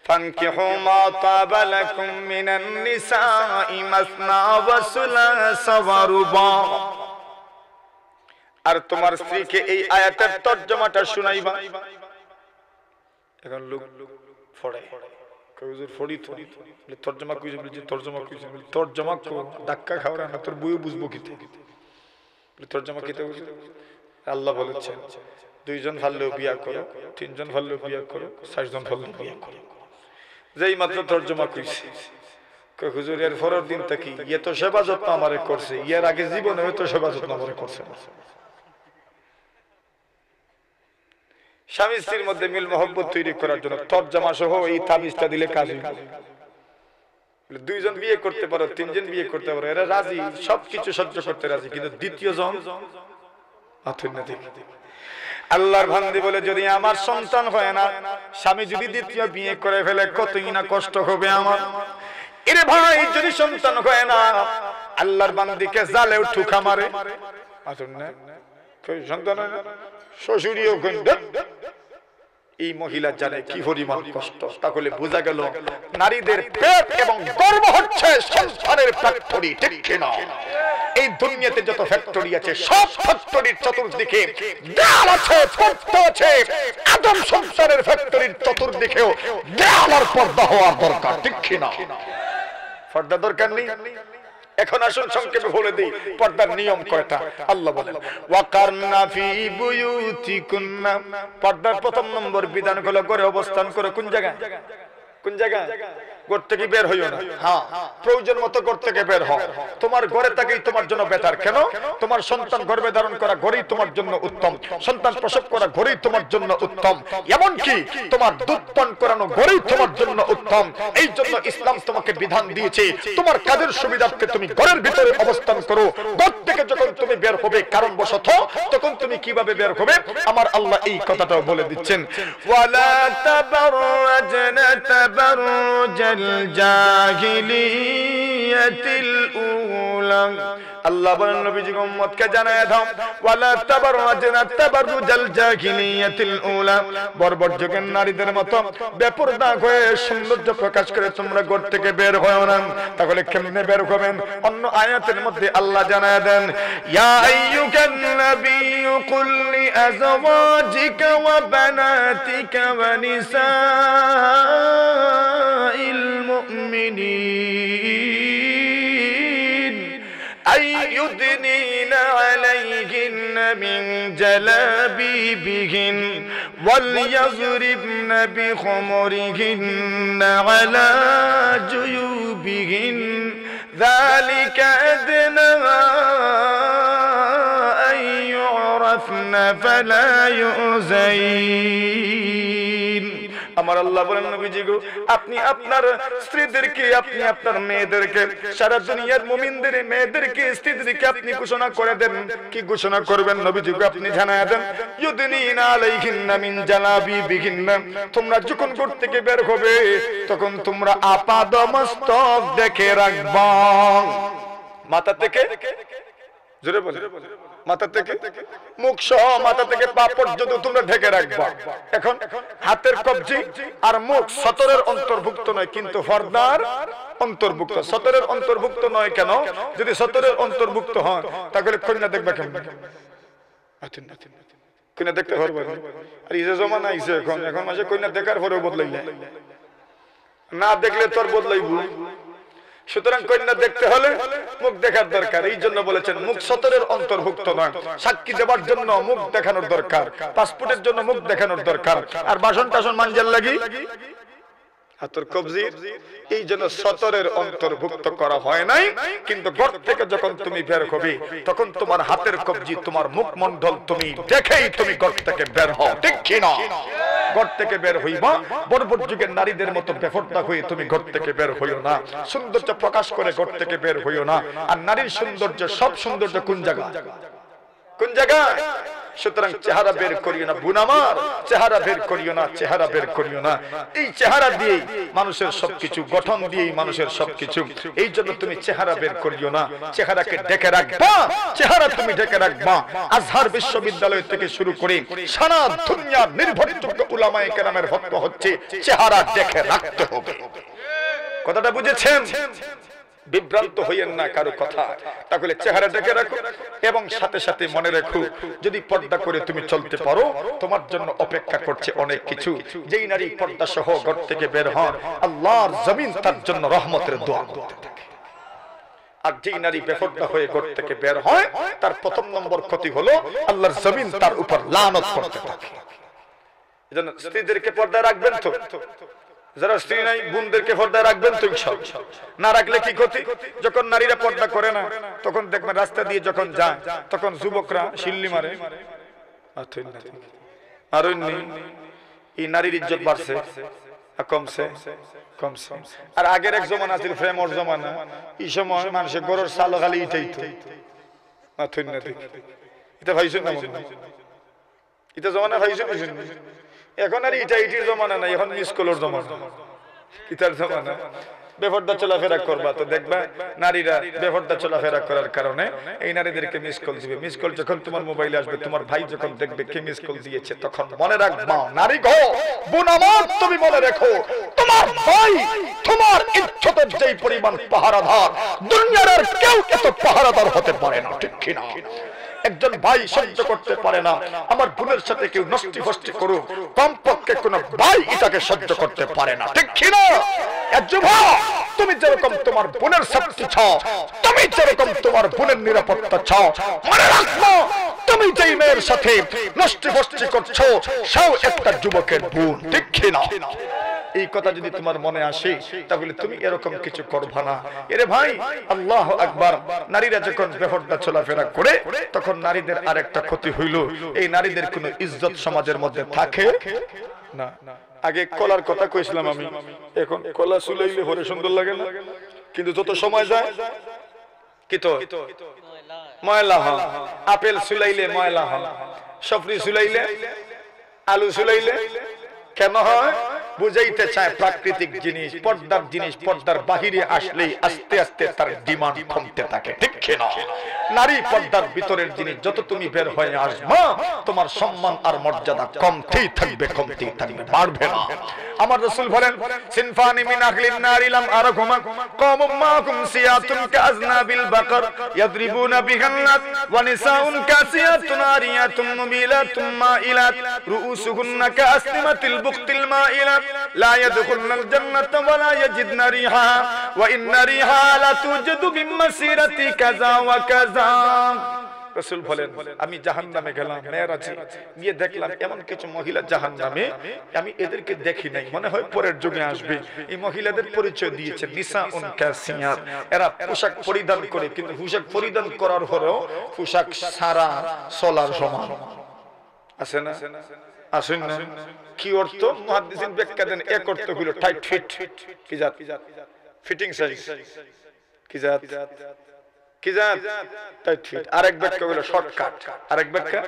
ফানকিহু মা তাবা লাকুম মিনান নিসাই মাসনা ওয়া সুলাসা ওয়া রুবা। আর তোমার স্ত্রীকে এই আয়াতের তরজমাটা শুনাইবা। এখন লোক পড়ে হুজুর ফড়ি তো বলে তরজমা কইছে, বলে তরজমা কইছে, বলে তরজমা কো ধাক্কা খাওয়া না তোর বইও বুঝবো কি থেকে, বলে তরজমা কিতে বুঝবো? আল্লাহ বলেছেন 2 জন ভালো বিয়া করো, 3 জন ভালো বিয়া করো, 4 জন ভালো বিয়া করো। যেই মাত্র তরজমা কইছে কই হুজুর এর পরের দিন থেকে এত সেবা যত্ন আমারে করছে, এর আগে জীবনে এত সেবা যত্ন আমারে করছে না। স্বামী স্ত্রীর মধ্যে মিল মহব্বত তৈরি করার জন্য তরজমা সহ এই তাবিজটা দিলে কাজ হয়। 2 জন বিয়ে করতে পারো, 3 জন বিয়ে করতে পারো, এরা রাজি, সবকিছু সহ্য করতে রাজি, কিন্তু দ্বিতীয় জন আল্লাহর বান্দা বলে যদি আমার সন্তান হয় না, স্বামী যদি দ্বিতীয় বিয়ে করে ফেলে কতই না কষ্ট হবে আমার। এরে ভাই যদি সন্তান হয় না, আল্লাহর বান্দিকে জালেও ঠুকা মারে। আসুন না কই সন্তান হয় না, শ্বশুরিও গন্ধ। এই মহিলা জানে কি পরিমাণ কষ্ট। তাহলে বোঝা গেল নারীদের পেট এবং গর্ভ হচ্ছে সন্তানের ফ্যাক্টরি, ঠিক কিনা? এই দুনিয়াতে যত ফ্যাক্টরি আছে সব ফ্যাক্টরির চতুর্দিকে দেয়াল আছে, পর্দা আছে। আদম সন্তানের ফ্যাক্টরির চতুর্দিকেও দেয়াল আর পর্দা হওয়ার দরকার, ঠিক কিনা? পর্দা দরকার নেই। এখন আসুন সংক্ষেপে বলে দেই পর্দার নিয়ম কয়টা। আল্লাহ বলেন ওয়াকারনা ফি বুয়ুতিকুন্না। পর্দার প্রথম নম্বর বিধান হলো ঘরে অবস্থান করে। কোন জায়গায়? কোন জায়গায়? ঘর থেকে বের হইও না। হ্যাঁ, প্রয়োজন মতো ঘর থেকে বের হও। তোমার ঘরে থাকেই তোমার জন্য বেটার। কেন? তোমার সন্তান গর্ভে ধারণ করা ঘরেই তোমার জন্য উত্তম, সন্তান প্রসব করা ঘরেই তোমার জন্য উত্তম, এমনকি তোমার দুধ পান করানো ঘরেই তোমার জন্য উত্তম। এই জন্য ইসলাম তোমাকে বিধান দিয়েছে তোমার কাজের সুবিধার্থে তুমি ঘরের ভিতরে অবস্থান করো। ঘর থেকে যখন তুমি বের হবে কারণবশত, তখন তুমি কিভাবে বের হবে আমার আল্লাহ এই কথাটাও বলে দিচ্ছেন, ওয়ালা তাবাররাজনা তাবাররুজাল জাহিলিয়াতিল উলা। আল্লাহ বলেন নবীজির উম্মতকে জানায় দাও, ওয়ালা তাবাররাজনা তাবাররুজাল জাহিলিয়াতিল উলা, বর্বর যুগের নারীদের মতো বেপরদা হয়ে সৌন্দর্য প্রকাশ করে তোমরা ঘর থেকে বের হও না। তাহলে কেমনে বের হবেন? অন্য আয়াতের মধ্যে আল্লাহ জানায় দেন, ইয়া আইয়ুহান নাবিয়্যু কুল লিআজওয়াজিকা ওয়া বানাতিকা ওয়া নিসাইল মুমিনিন আইয়ুদনিনা আলাইহিন্না মিন জালাবিবিহিন ওয়ালইযরিবনা বিখুমুরিহিন্না আলা জুয়ুবিহিন যালিকা আদনা আন ইউরাফনা ফালা ইউযাইন। আমার আল্লাহ বলেন নবীজি গো, আপনি আপনার স্ত্রীদেরকে, আপনি আপনার মেয়েদেরকে, সারা দুনিয়ার মুমিনদের মেয়েদেরকে, স্ত্রীদেরকে আপনি ঘোষণা করে দেন। কি ঘোষণা করবেন নবীজি গো? আপনি জানায় দেন, ইউদনিনা আলাইহিন্না মিন জালাবিবিহিন্না, তোমরা যখন ঘর থেকে বের হবে তখন তোমরা আপাদমস্তক দেখে রাখবা। মাথা থেকে, জোরে বলে, মাথা থেকে মুখ সহ মাথা থেকে পা পর্যন্ত তোমরা ঢেকে রাখবা। এখন হাতের কবজি আর মুখ সতরের অন্তর্ভুক্ত নয়, কিন্তু পর্দার অন্তর্ভুক্ত। সতরের অন্তর্ভুক্ত নয় কেন? যদি সতরের অন্তর্ভুক্ত হয় তাহলে কন্যা দেখবা কেমন? কন্যা দেখতে পারবে না। আর এই যে জমানা আইছে এখন, এখন মাসে কন্যা দেখার পরেও বদলাই যায়, না দেখলে তোর বদলাইব। সুতরাং কন্যা দেখতে হলে মুখ দেখার দরকার। এই জন্য বলেছেন মুখ সতরের অন্তর্ভুক্ত নয়। সাক্ষী দেওয়ার জন্য মুখ দেখানোর দরকার, পাসপোর্টের জন্য মুখ দেখানোর দরকার, আর বাসন টাসন মানজার লাগি হাতের কবজি, এই জন্য সতরের অন্তর্ভুক্ত করা হয় নাই। কিন্তু ঘর থেকে যখন তুমি বের হবে তখন তোমার হাতের কবজি, তোমার মুখমণ্ডল তুমি দেখেই তুমি ঘর থেকে বের হও, ঠিক কি না? ঘর থেকে বের হইবা, বর্বর যুগের নারীদের মতো বেপরদা হয়ে তুমি ঘর থেকে বের হইও না। সৌন্দর্য প্রকাশ করে ঘর থেকে বের হইও না। আর নারীর সৌন্দর্য, সব সৌন্দর্য কোন জায়গা? কোন জায়গায়? সুতরাং চেহারা বের করিও না বোন আমার, চেহারা বের করিও না, চেহারা বের করিও না। এই চেহারা দিয়েই মানুষের সবকিছু, গঠন দিয়েই মানুষের সবকিছু। এই জন্য তুমি চেহারা বের করিও না, চেহারাকে ঢেকে রাখবা। চেহারা তুমি ঢেকে রাখবা। আজহার বিশ্ববিদ্যালয় থেকে শুরু করে সারা দুনিয়ার নির্ভরযোগ্য উলামায়ে কেরামের ফতোয়া হচ্ছে চেহারা ঢেকে রাখতে হবে। কথাটা বুঝেছেন? বিভ্রান্ত হইয়েন না কারো কথা। তাহলে চেহারা ঢেকে রাখো এবং সাথে সাথে মনে রাখো, যদি পর্দা করে তুমি চলতে পারো তোমার জন্য অপেক্ষা করছে অনেক কিছু। যেই নারী পর্দা সহ ঘর থেকে বের হন, আল্লাহর জমিন তার জন্য রহমতের দোয়া করতে থাকে। আর যেই নারী বেপরদা হয়ে ঘর থেকে বের হয় তার প্রথম নম্বর ক্ষতি হলো আল্লাহর জমিন তার উপর লানত করতে থাকে। এজন্য স্ত্রীদেরকে পর্দা রাখবেন তো, যারা স্ত্রী নাই বোনদেরকে পর্দা রাখবেন তো। না রাখলে কি ক্ষতি? যখন নারীরা পর্দা করে না তখন দেখবেন রাস্তা দিয়ে যখন যায় তখন যুবকরা শিল্লি মারে। আর এই নারীর ইজ্জত বাড়ছে কমছে কমছে। আর আগের এক জমানা আছিল প্রেমর জমানা, এই সময় মানুষের গরুর চালো খালি ইটাইতো। এটা ভাইছেন না? এটা জমানা ভাইছেন? এখন আর ইটা ইটির জমানা নাই, এখন মিস কলের জমানা। ইটার জমানা বেপরদা চলাফেরা করবা তো দেখবা নারীরা বেপরদা চলাফেরা করার কারণে এই নারীদেরকে মিস কল দিবে। মিস কল যখন তোমার মোবাইলে আসবে, তোমার ভাই যখন দেখবে কে মিস কল দিয়েছে, তখন মনে রাখবা নারী গো, বোন আমার, তুমি মনে রেখো তোমার ভাই তোমার ইজ্জতের যেই পরিমাণ পাহারাদার, দুনিয়ার আর কেউ এত পাহারাদার হতে পারে না, ঠিক কি না? একজন ভাই সহ্য করতে পারে না আমার বোনের সাথে কেউ নষ্টি ফষ্টি করুক, কমপক্ষে কোন ভাই এটাকে সহ্য করতে পারে না, ঠিক কি না? তুমি যেরকম তোমার বোনের শক্তি চাও, তুমি যেরকম তোমার বোনের নিরাপত্তা চাও, মনে রাখবো তুমি যেই মেয়ের সাথে নষ্টি ফষ্টি করছো সেও একটা যুবকের বোন, ঠিক কি না? এই কথা যদি তোমার মনে আসে তাহলে তুমি এরকম কিছু করবা না। এরে ভাই, আল্লাহু আকবার। নারীরা যখন বেপরদা চলাফেরা করে তখন নারীদের আরেকটা ক্ষতি হইল, এই নারীদের কোনো ইজ্জত সমাজের মধ্যে থাকে না। আগে কলার কথা কইছিলাম আমি, এখন কলা চুলাইলে পরে সুন্দর লাগে না, কিন্তু যত সময় যায় কি তো ময়লা হয়। আপেল চুলাইলে ময়লা হয়, সফরি চুলাইলে, আলু চুলাইলে কেন হয়? বুঝাইতে চায় প্রাকৃতিক জিনিস, পর্দার জিনিস পর্দার বাহিরে আসলেই আস্তে আস্তে তার ডিমান্ড কমতে থাকে, ঠিক না? নারী পর্দার ভিতরের জিনিস যত তুমি বের হয়ে আসবা তোমার সম্মান আর মর্যাদা কমতেই থাকবে, কমতেই থাকবে, বাড়বে না। আমার রাসূল বলেন, সিনফানি মিন আহলিন নারি লাম আরাকুমা কওমুম মাকুম সিয়াতুন কাযনাবিল বাকার ইয়াদরিবুনা বিহান্নাত ওয়া নিসাউন কাসিয়াতুন আরিয়াতুন মুমিলাতুন মাইলাত রুউসুহুন্না কাসনিমাতিল বুকতিল মাইলাত লা ইয়াদখুলুনাল জান্নাতা ওয়া লা ইয়াজিদনা রিহা ওয়া ইন্না রিহা লা তুজাদু মিন মাসিরাতি কাযা ওয়া কাযা। রাসূল বলেন, আমি জাহান্নামে গেলাম মেরাজে, গিয়ে দেখলাম এমন কিছু মহিলা জাহান্নামে, আমি এদেরকে দেখি নাই, মনে হয় পরের যুগে আসবে। এই মহিলাদের পরিচয় দিয়েছে নিসাউন কাসিয়াত, এরা পোশাক পরিধান করে, কিন্তু পোশাক পরিধান করার পরেও পোশাক সারা চলার সমান আছে না? আসেন না? কি অর্থ? মুহাদ্দিসিন ব্যাখ্যা দেন, এক অর্থ হলো টাইট ফিট, কি জাত? ফিটিং সাইজ, কি জাত? কি জাত? Tight fit. আরেক ব্যাখ্যা হলো শর্টকাট, আরেক ব্যাখ্যা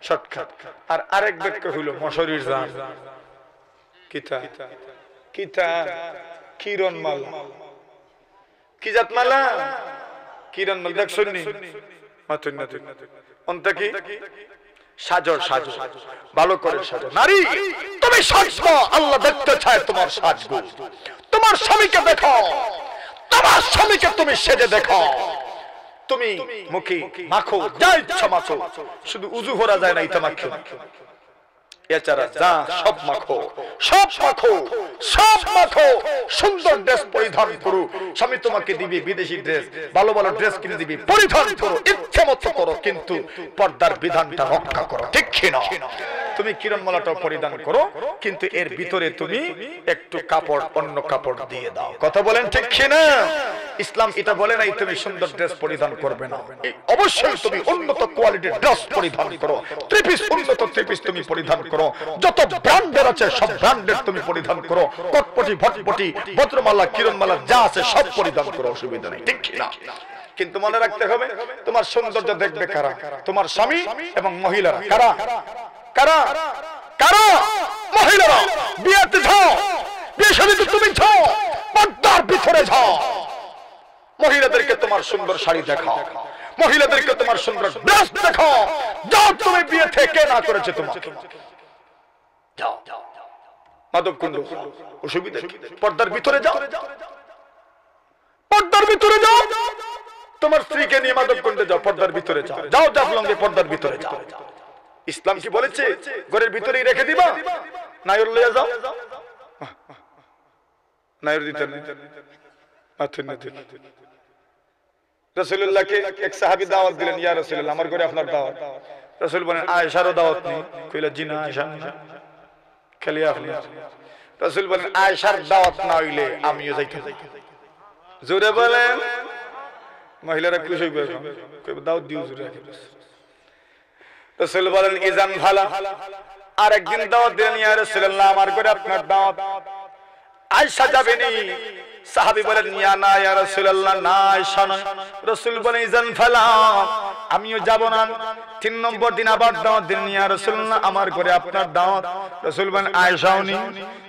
শর্টকাট, আর আরেক ব্যাখ্যা হলো মশারির জান, কিতা কিতা কিরণ মালা, কি জাত মালা? কিরণ মালা। দেখছুন নি? মাতুন না তুই অন্তা কি সাজো, সাজো ভালো করে সাজো। নারী তুমি সাজো, আল্লাহ দেখতে চায় তোমার সাজগো। তোমার স্বামীকে দেখো, তোমার স্বামীকে তুমি সেজে দেখো। তুমি মুখে মাখো, যা ইচ্ছা মাখো, শুধু উযু করা যায় না, এটা মাখো, এছাড়া যা সব মাখো, সব মাখো, সব মাখো। সুন্দর ড্রেস পরিধান করো, স্বামী তোমাকে দিবে বিদেশি ড্রেস, ভালো ভালো ড্রেস কিনে দিবে, পরিধান করো, ইচ্ছা মতো করো, কিন্তু পর্দার বিধানটা রক্ষা করো, ঠিক না? তুমি কিরণমালাটাও পরিধান করো, কিন্তু এর ভিতরে তুমি একটু কাপড়, অন্য কাপড় দিয়ে দাও। কথা বলেন ঠিক না? ইসলাম এটা বলে নাই তুমি সুন্দর ড্রেস পরিধান করবে না, অবশ্যই তুমি উন্নত কোয়ালিটির ড্রেস পরিধান করো, থ্রি পিস, উন্নত থ্রি পিস তুমি পরিধান করো, যত ব্র্যান্ডের আছে সব ব্র্যান্ডের তুমি পরিধান করো, কটপটি ভটপটি বজ্রমালা কিরণমালা যা আছে সব পরিধান করো, অসুবিধা নেই, ঠিক না? কিন্তু মনে রাখতে হবে তোমার সৌন্দর্য দেখবে কারা? তোমার স্বামী এবং মহিলারা। কারা? কারা? কারা? মহিলারা। বিয়েতে যাও, বিয়ে শাদীতে তুমি যাও, পর্দার ভিতরে যাও, মহিলাদেরকে তোমার সুন্দর শাড়ি দেখাও, মহিলাদেরকে তোমার সুন্দর ড্রেস দেখাও। যাও, তুমি বিয়ে থেকে না করেছে তোমার, যাও মাধব কুণ্ড, অসুবিধা কি? পর্দার ভিতরে যাও, পর্দার ভিতরে যাও, তোমার স্ত্রীকে নিয়ে মাধব কুণ্ডে যাও, পর্দার ভিতরে যাও, যাও জাফলঙ্গে পর্দার ভিতরে যাও। ইসলাম কি বলেছে ঘরের ভিতরেই রেখে দিবা? নায়র লইয়া যাও, নায়র দিতে না। রাসূলুল্লাহকে এক সাহাবী দাওয়াত দিলেন, ইয়া রাসূলুল্লাহ আমার ঘরে আপনার দাওয়াত। রাসূল বলেন আয়েশারও দাওয়াত নেই। কইলা জি না, আয়েশা খালি আপনি। রাসূল বলেন আয়েশার দাওয়াত না হইলে আমিও যাইতে চাই। জোরে বলেন। মহিলারা খুশি হইবে, কইবে দাওয়াত দিও জোরে। রাসূল বলেন ইজান ভালা। আর একদিন দাওয়াত দিলেন, ইয়া রাসূলুল্লাহ আমার ঘরে আপনার দাওয়াত, আয়েশা যাবে নি। সাহাবী বলেন ইয়া না ইয়া রাসূলুল্লাহ, না আয়েশা না। রাসূল বলেন ইজান ফালা, আমিও যাব না। তিন নম্বর দিন আবার দাওয়াত দিলেন, ইয়া রাসূলুল্লাহ আমার ঘরে আপনার দাওয়াত। রাসূল বলেন আয়েশাও নি।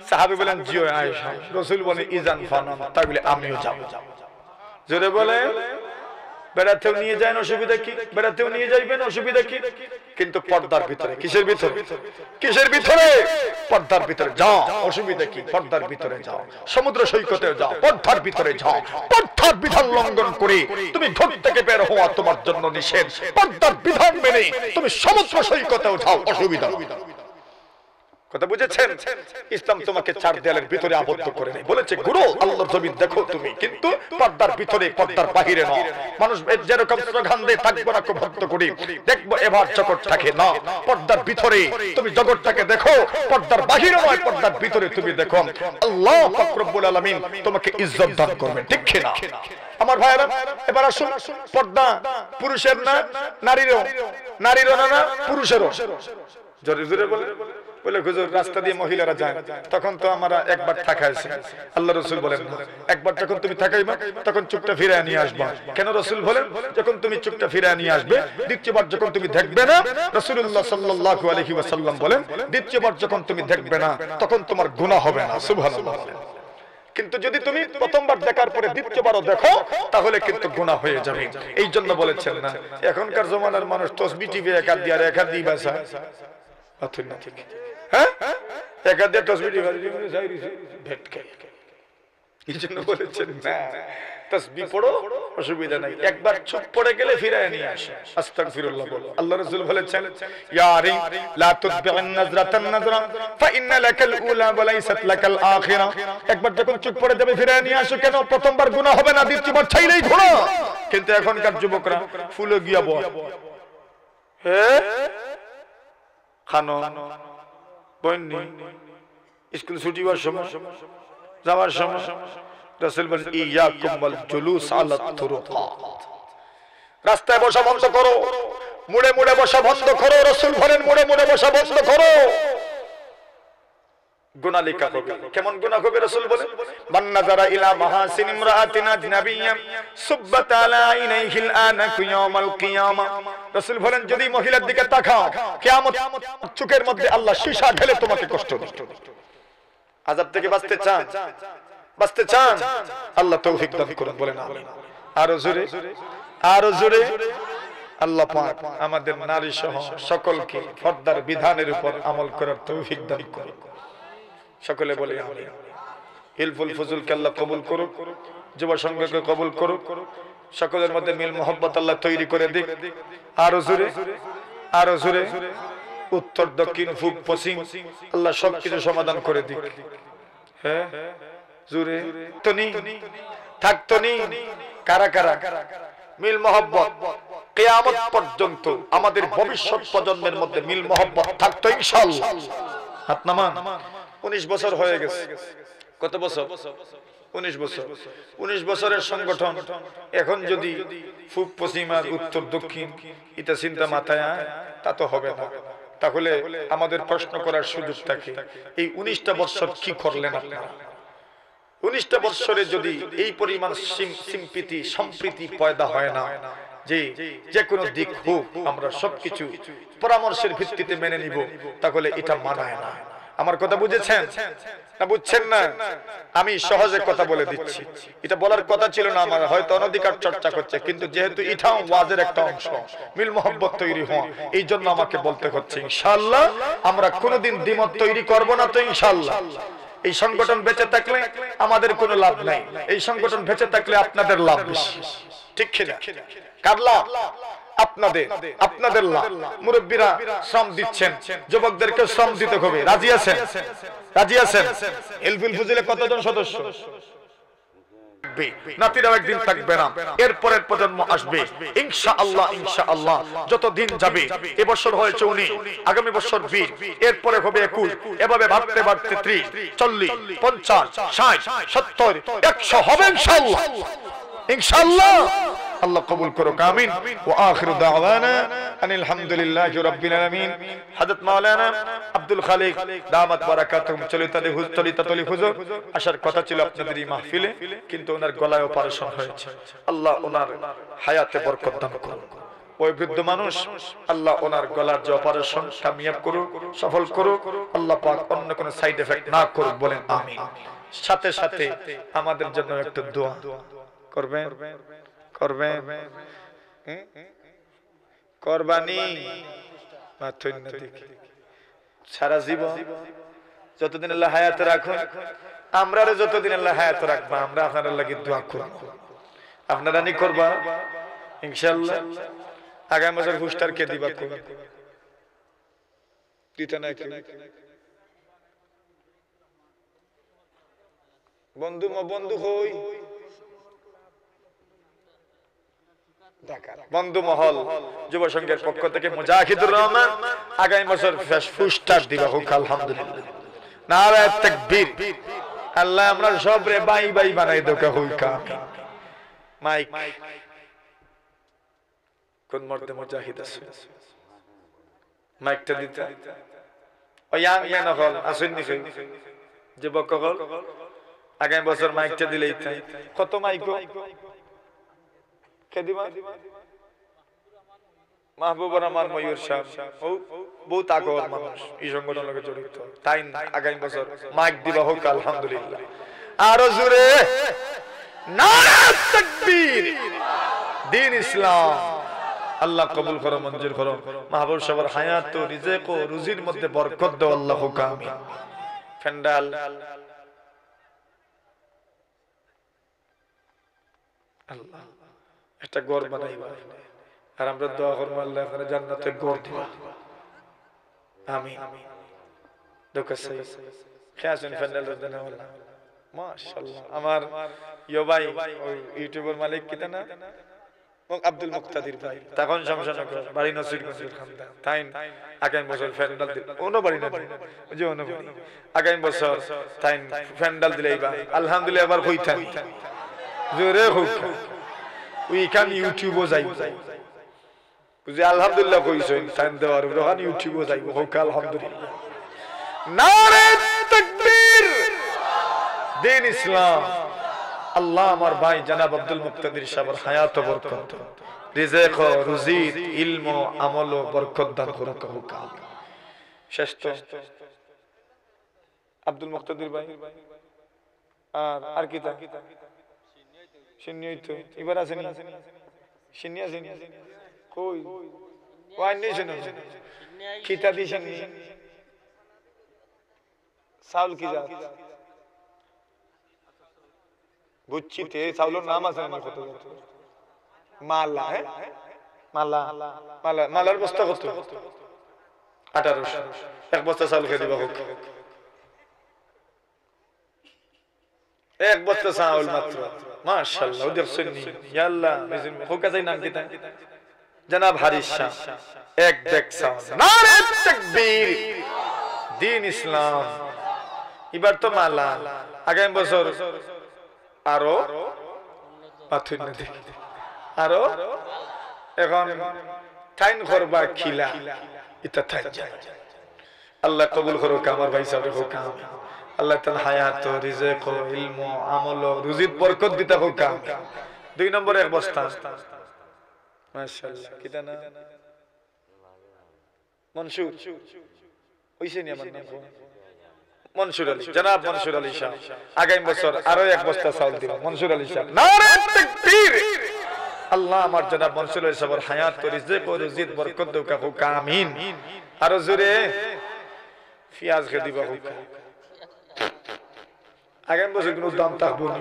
সাহাবী বলেন জিও আয়েশা। রাসূল বলেন ইজান ফালা, তাহলে আমিও যাব। জোরে বলেন। বেড়াতেও নিয়ে যায়, অসুবিধা কি? বেড়াতেও নিয়ে যাইবেন, অসুবিধা কি? কিন্তু পর্দার ভিতরে। কিসের ভিতরে? কিসের ভিতরে? পর্দার ভিতরে যাও, অসুবিধা কি? পর্দার ভিতরে যাও। সমুদ্র সৈকতে যাও, পর্দার ভিতরে যাও। পর্দার বিধান লঙ্ঘন করে তুমি ঘর থেকে বের হওয়া তোমার জন্য নিষেধ। পর্দার বিধান মেনে তুমি সমুদ্র সৈকতেও যাও, অসুবিধা। কথা বুঝেছেন? ইসলাম তোমাকে চার দেয়ালের ভিতরে আবদ্ধ করে নেই, বলেছে ঘুরো আল্লাহর জমিন দেখো তুমি, কিন্তু পর্দার ভিতরে পর্দার বাহিরে নয়। মানুষ যেরকম স্লোগান দিয়ে থাকবো না খুব ভক্ত করি, দেখবো এবার জগৎটাকে না, পর্দার ভিতরে তুমি জগৎটাকে দেখো, পর্দার বাহিরে নয় পর্দার ভিতরে তুমি দেখো। আল্লাহ পাক রব্বুল আলামিন তোমাকে ইজ্জত দান করবেন, ঠিক কি না? আমার ভাইরা এবার আসুন, পর্দা পুরুষের না নারীরও, নারীরও না পুরুষেরও। জোরে জোরে বলে বলে হুজুর রাস্তা দিয়ে মহিলারা যায়, তখন তো আমরা একবার তাকাইছি। আল্লাহ রাসূল বলেন একবার যখন তুমি তাকাইবা তখন চোখটা ফিরিয়ে নিয়ে আসবা। কেন রাসূল বলেন যখন তুমি চোখটা ফিরিয়ে নিয়ে আসবে, দ্বিতীয়বার যখন তুমি দেখবে না, রাসূলুল্লাহ সাল্লাল্লাহু আলাইহি ওয়াসাল্লাম বলেন দ্বিতীয়বার যখন তুমি দেখবে না তখন তোমার গুনাহ হবে না। সুবহানাল্লাহ। কিন্তু যদি তুমি প্রথমবার দেখার পরে দ্বিতীয়বারও দেখো তাহলে কিন্তু গুনাহ হয়ে যাবে। এই জন্য বলেছেন না এখনকার জমানার মানুষ তসবিহ টিপে এক হাত দিয়ে আর এক হাত দিয়ে বাসা অথই না, ঠিক হ্যাঁ, এক হাত দিয়ে তসবিহ টিপে ভেটকে। এই জন্য বলেছেন না তসবিহ পড়ো অসুবিধা নাই, একবার চুপ পড়ে গেলে ফিরায় নিয়ে আসে আস্তাগফিরুল্লাহ বলো। আল্লাহ রাসূল বলেছেন ইয়ারি লা তুতবি'ন নাজরাতান নাজরা ফাইন্না লাকাল উলা ওয়া লাইসাত লাকাল আখিরা। একবার যখন চুপ পড়ে যাবে ফিরায় নিয়ে আসো। কেন? প্রথমবার গুনাহ হবে না, দ্বিতীয়বার চাইলেই ঘোড়া। কিন্তু এখনকার যুবকরা ফুলে গিয়া বয়, হে খানো বন্নি স্কুল ছুটি হওয়ার সময় যাওয়ার সময় রাসূল বলেন ইয়াকুম ওয়াল জুলুস আলা তুরুকাত, রাস্তায় বসা বন্ধ করো, মুড়ে মুড়ে বসা বন্ধ করো। রাসূল বলেন মুড়ে মুড়ে বসা বন্ধ করো, গুনাহ লেখা হবে। কেমন গুনাহ হবে? রাসূল বলেন মান নাযারা ইলা মাহাসিন ইমরাআতিন আজনাবিয়্যা সুব্বাত আলা আইনাইহিল আনাকু ইয়াউমাল কিয়ামা। রাসূল বলেন যদি মহিলার দিকে তাকাও কিয়ামত চোখের মধ্যে আল্লাহ সীসা ঢেলে তোমাকে কষ্ট দিবে। আযাব থেকে বাঁচতে চান, বাঁচতে চান, আল্লাহ তৌফিক দান করুন, বলেন আমিন। আরো জোরে, আরো জোরে। আল্লাহ পাক আমাদের নারী সহ সকলকে পর্দার বিধানের উপর আমল করার তৌফিক দান করুন, সকলে বলে আমিন। হিলফুল ফুজুলকে আল্লাহ কবুল করুক, যুব সংঘকে কবুল করুক, সকলের মধ্যে মিল মোহব্বত আল্লাহ তৈরি করে দিক। আরো জোরে, আরো জোরে। উত্তর দক্ষিণ পূব পশ্চিম আল্লাহ সবকিছু সমাধান করে দিক। হ্যাঁ জোরে তনি থাকতো নি কারা কারা মিল মোহব্বত কিয়ামত পর্যন্ত আমাদের ভবিষ্যৎ প্রজন্মের মধ্যে মিল মোহব্বত থাকতো ইনশাআল্লাহ। হাত নামান। 19 বছর হয়ে গেছে। কত বছর? 19 বছর। 19 বছরের সংগঠন এখন যদি পূব পশ্চিম আর উত্তর দক্ষিণ এটা চিন্তা মাথায় আয় তা তো হবে না। তাহলে আমাদের প্রশ্ন করার সুযোগ থাকে এই 19টা বছর কি করলেন আপনারা? 19টা বছরে যদি এই পরিমাণ সিম্পিতি সম্প্রীতি পয়দা হয় না যে যে কোনো দিক হোক আমরা সবকিছু পরামর্শের ভিত্তিতে মেনে নিব, তাহলে এটা মানায় না। আমার কথা বুঝেছেন না বুঝছেন না? আমি সহজে কথা বলে দিচ্ছি, এটা বলার কথা ছিল না আমার, হয়তো অনধিকার চর্চা করছে, কিন্তু যেহেতু এটাও ওয়াজের একটা অংশ, মিল মোহব্বত তৈরি হওয়া, এই জন্য আমাকে বলতে হচ্ছে। ইনশাআল্লাহ আমরা কোনোদিন দ্বিমত তৈরি করব না তো ইনশাআল্লাহ। এই সংগঠন বেঁচে থাকলে আমাদের কোনো লাভ নাই, এই সংগঠন বেঁচে থাকলে আপনাদের লাভ বেশি, ঠিক কিনা? কার লাভ? আপনাদের, আপনাদের লাভ। মুরব্বীরা শ্রম দিচ্ছেন, যুবকদেরকে শ্রম দিতে হবে। রাজি আছেন? রাজি আছেন? হিলফুল ফুজিলে কতজন সদস্য? নাতিরাও একদিন থাকবে না, এরপরের প্রজন্ম আসবে ইনশাআল্লাহ। ইনশাআল্লাহ যত দিন যাবে, এবছর হয়েছে 19, আগামী বছর 20, এরপরে হবে 21, এভাবে বাড়তে বাড়তে 30, 40, 50, 60, 70, 100 হবে ইনশাআল্লাহ। ইনশাআল্লাহ আল্লাহ কবুল করুক, আমিন। ওয়া আখিরু দাওয়ানা আনিল হামদুলিল্লাহি রাব্বিল আলামিন। হযরত মাওলানা আব্দুল খালিক দামাত বারাকাতুহুম চলিতাতুল হুজুর আসার কথা ছিল আপনাদের এই মাহফিলে, কিন্তু ওনার গলায় অপারেশন হয়েছে। আল্লাহ ওনার হায়াতে বরকত দান করুন। ওই বৃদ্ধ মানুষ আল্লাহ ওনার গলার যে অপারেশন কামিয়াব করুক, সফল করুক, আল্লাহ পাক অন্য কোনো সাইড এফেক্ট না করুক, বলেন আমিন। সাথে সাথে আমাদের জন্য একটা দোয়া করবেন, করবেন কোরবানি সারা জীবন যতদিন আল্লাহ হায়াতে রাখুন, আমরা যতদিন আল্লাহ হায়াতে রাখবো, আমরা আপনাদের লাগি দোয়া করব। আপনারা নি করবা ইনশাআল্লাহ। আগামী বছর হুস্টার কে দিবা? দিতে না বন্ধু বন্ধু হই বন্ধু মহল যুব সংঘের পক্ষ থেকে মুজাহিদুর রহমান আগামী বছর ফুস্টার দিবা হোক আলহামদুলিল্লাহ। নারায়ে তাকবীর। আল্লাহ আমরা সবরে বাই বাই বানাই দোকা হইকা মাইক কোন মর্দে মুজাহিদ আছে মাইকটা দিতে ও ইয়াং ম্যান হল আসেন নি যুবক হল আগামী বছর মাইকটা দিলেই তাই কত মাইক কে দিবা মাহবুবুর রহমান ময়ূর সাহেব ও বহুত আগর মানুষ এই সংগঠনের লগে জড়িত তাই আগামী বছর মাইক দিবা হোক আলহামদুলিল্লাহ। আরো জোরে নারায়ে তাকবীর। দ্বীন ইসলাম আল্লাহ কবুল করো মঞ্জুর করো। মাহবুব সাহেবের হায়াত ও রিজিক ও রুজির মধ্যে বরকত দাও আল্লাহু আমিন। ফেন্ডাল আল্লাহ একটা ঘর বানাইবা আর আমরা দোয়া করব আল্লাহ এখানে জান্নাতে ঘর দিবা আমিন। দোকাসে খেয়াসেন ফেন্ডাল দেনা আল্লাহ মাশাআল্লাহ। আমার ইয়ো ভাই ওই ইউটিউবার মালিক কিটা না আব্দুল মুক্তাদির ভাই তখন শামশানগর বাড়ি নসিরগঞ্জের খানদান তাই আগামী বছর ফেন্ডাল দিল ওনো বাড়ি না যে ওনো আগামী বছর তাই ফেন্ডাল দিলেইবা আলহামদুলিল্লাহ। এবার কইতাম জোরে হোক উই কান ইউটিউবও যাই বুঝি আলহামদুলিল্লাহ কইছেন টাইম দেওয়ার ওখান ইউটিউবও যাইব হোক আলহামদুলিল্লাহ। নারায়ে তাকবীর। দ্বীন ইসলাম আল্লাহ আমার ভাই জনাব আব্দুল মুক্তাদির সাহেবের হায়াত ও বরকত রিজিক ও রুজিত ইলম ও আমল ও বরকত দান করুক হোক। শেষ তো আব্দুল মুক্তাদির ভাই আর কি তা সিন্নিই তো এবার আছে না সিন্নি আছে কই ওই নেই শুনো খিতা দিছেন সাউল কি জাত বুঝছি তে সাউলের নাম আছে না কত মালা হ্যাঁ মালা মালা মালার বস্তা কত 1800 এক বস্তা চাউল খেয়ে দিবা হোক এক বস্তা চাউল মাত্র মাশাআল্লাহ ওদের সুন্নি ইয়া আল্লাহ হোক আছে নাম কিতা জনাব হারিস শাহ এক দেখ চাউল। নারায়ে তাকবীর। দ্বীন ইসলাম এবার তো মালা আগামী বছর আরো পাথর নদী আরো এখন টাইম করবা খিলা এটা থাক যায়। আল্লাহ কবুল করুক আমার ভাই সাহেব হোক আমিন। আল্লাহ তাআলা হায়াত ও রিজিক ও ইলম ও আমল ও রুজিত বরকত দিতা হোক আমিন। 2 নম্বরে এক বস্তা মাশাআল্লাহ কিটা না মনসুর হইছে নি আমার নাম মনসুর আলী জনাব মনসুর আলী শাহ আগামী বছর আরো এক বস্তা চাউল দিবা মনসুর আলী শাহ। নারায়ে তাকবীর। আল্লাহ আমার জনাব মনসুর আলী সাহেবের হায়াত ও রিজিক ও রুজিত বরকত দাও হোক আমিন। আরো জোরে পেঁয়াজ খেয়ে দিবা হোক আগামী বছর কোনো দাম থাকবো না।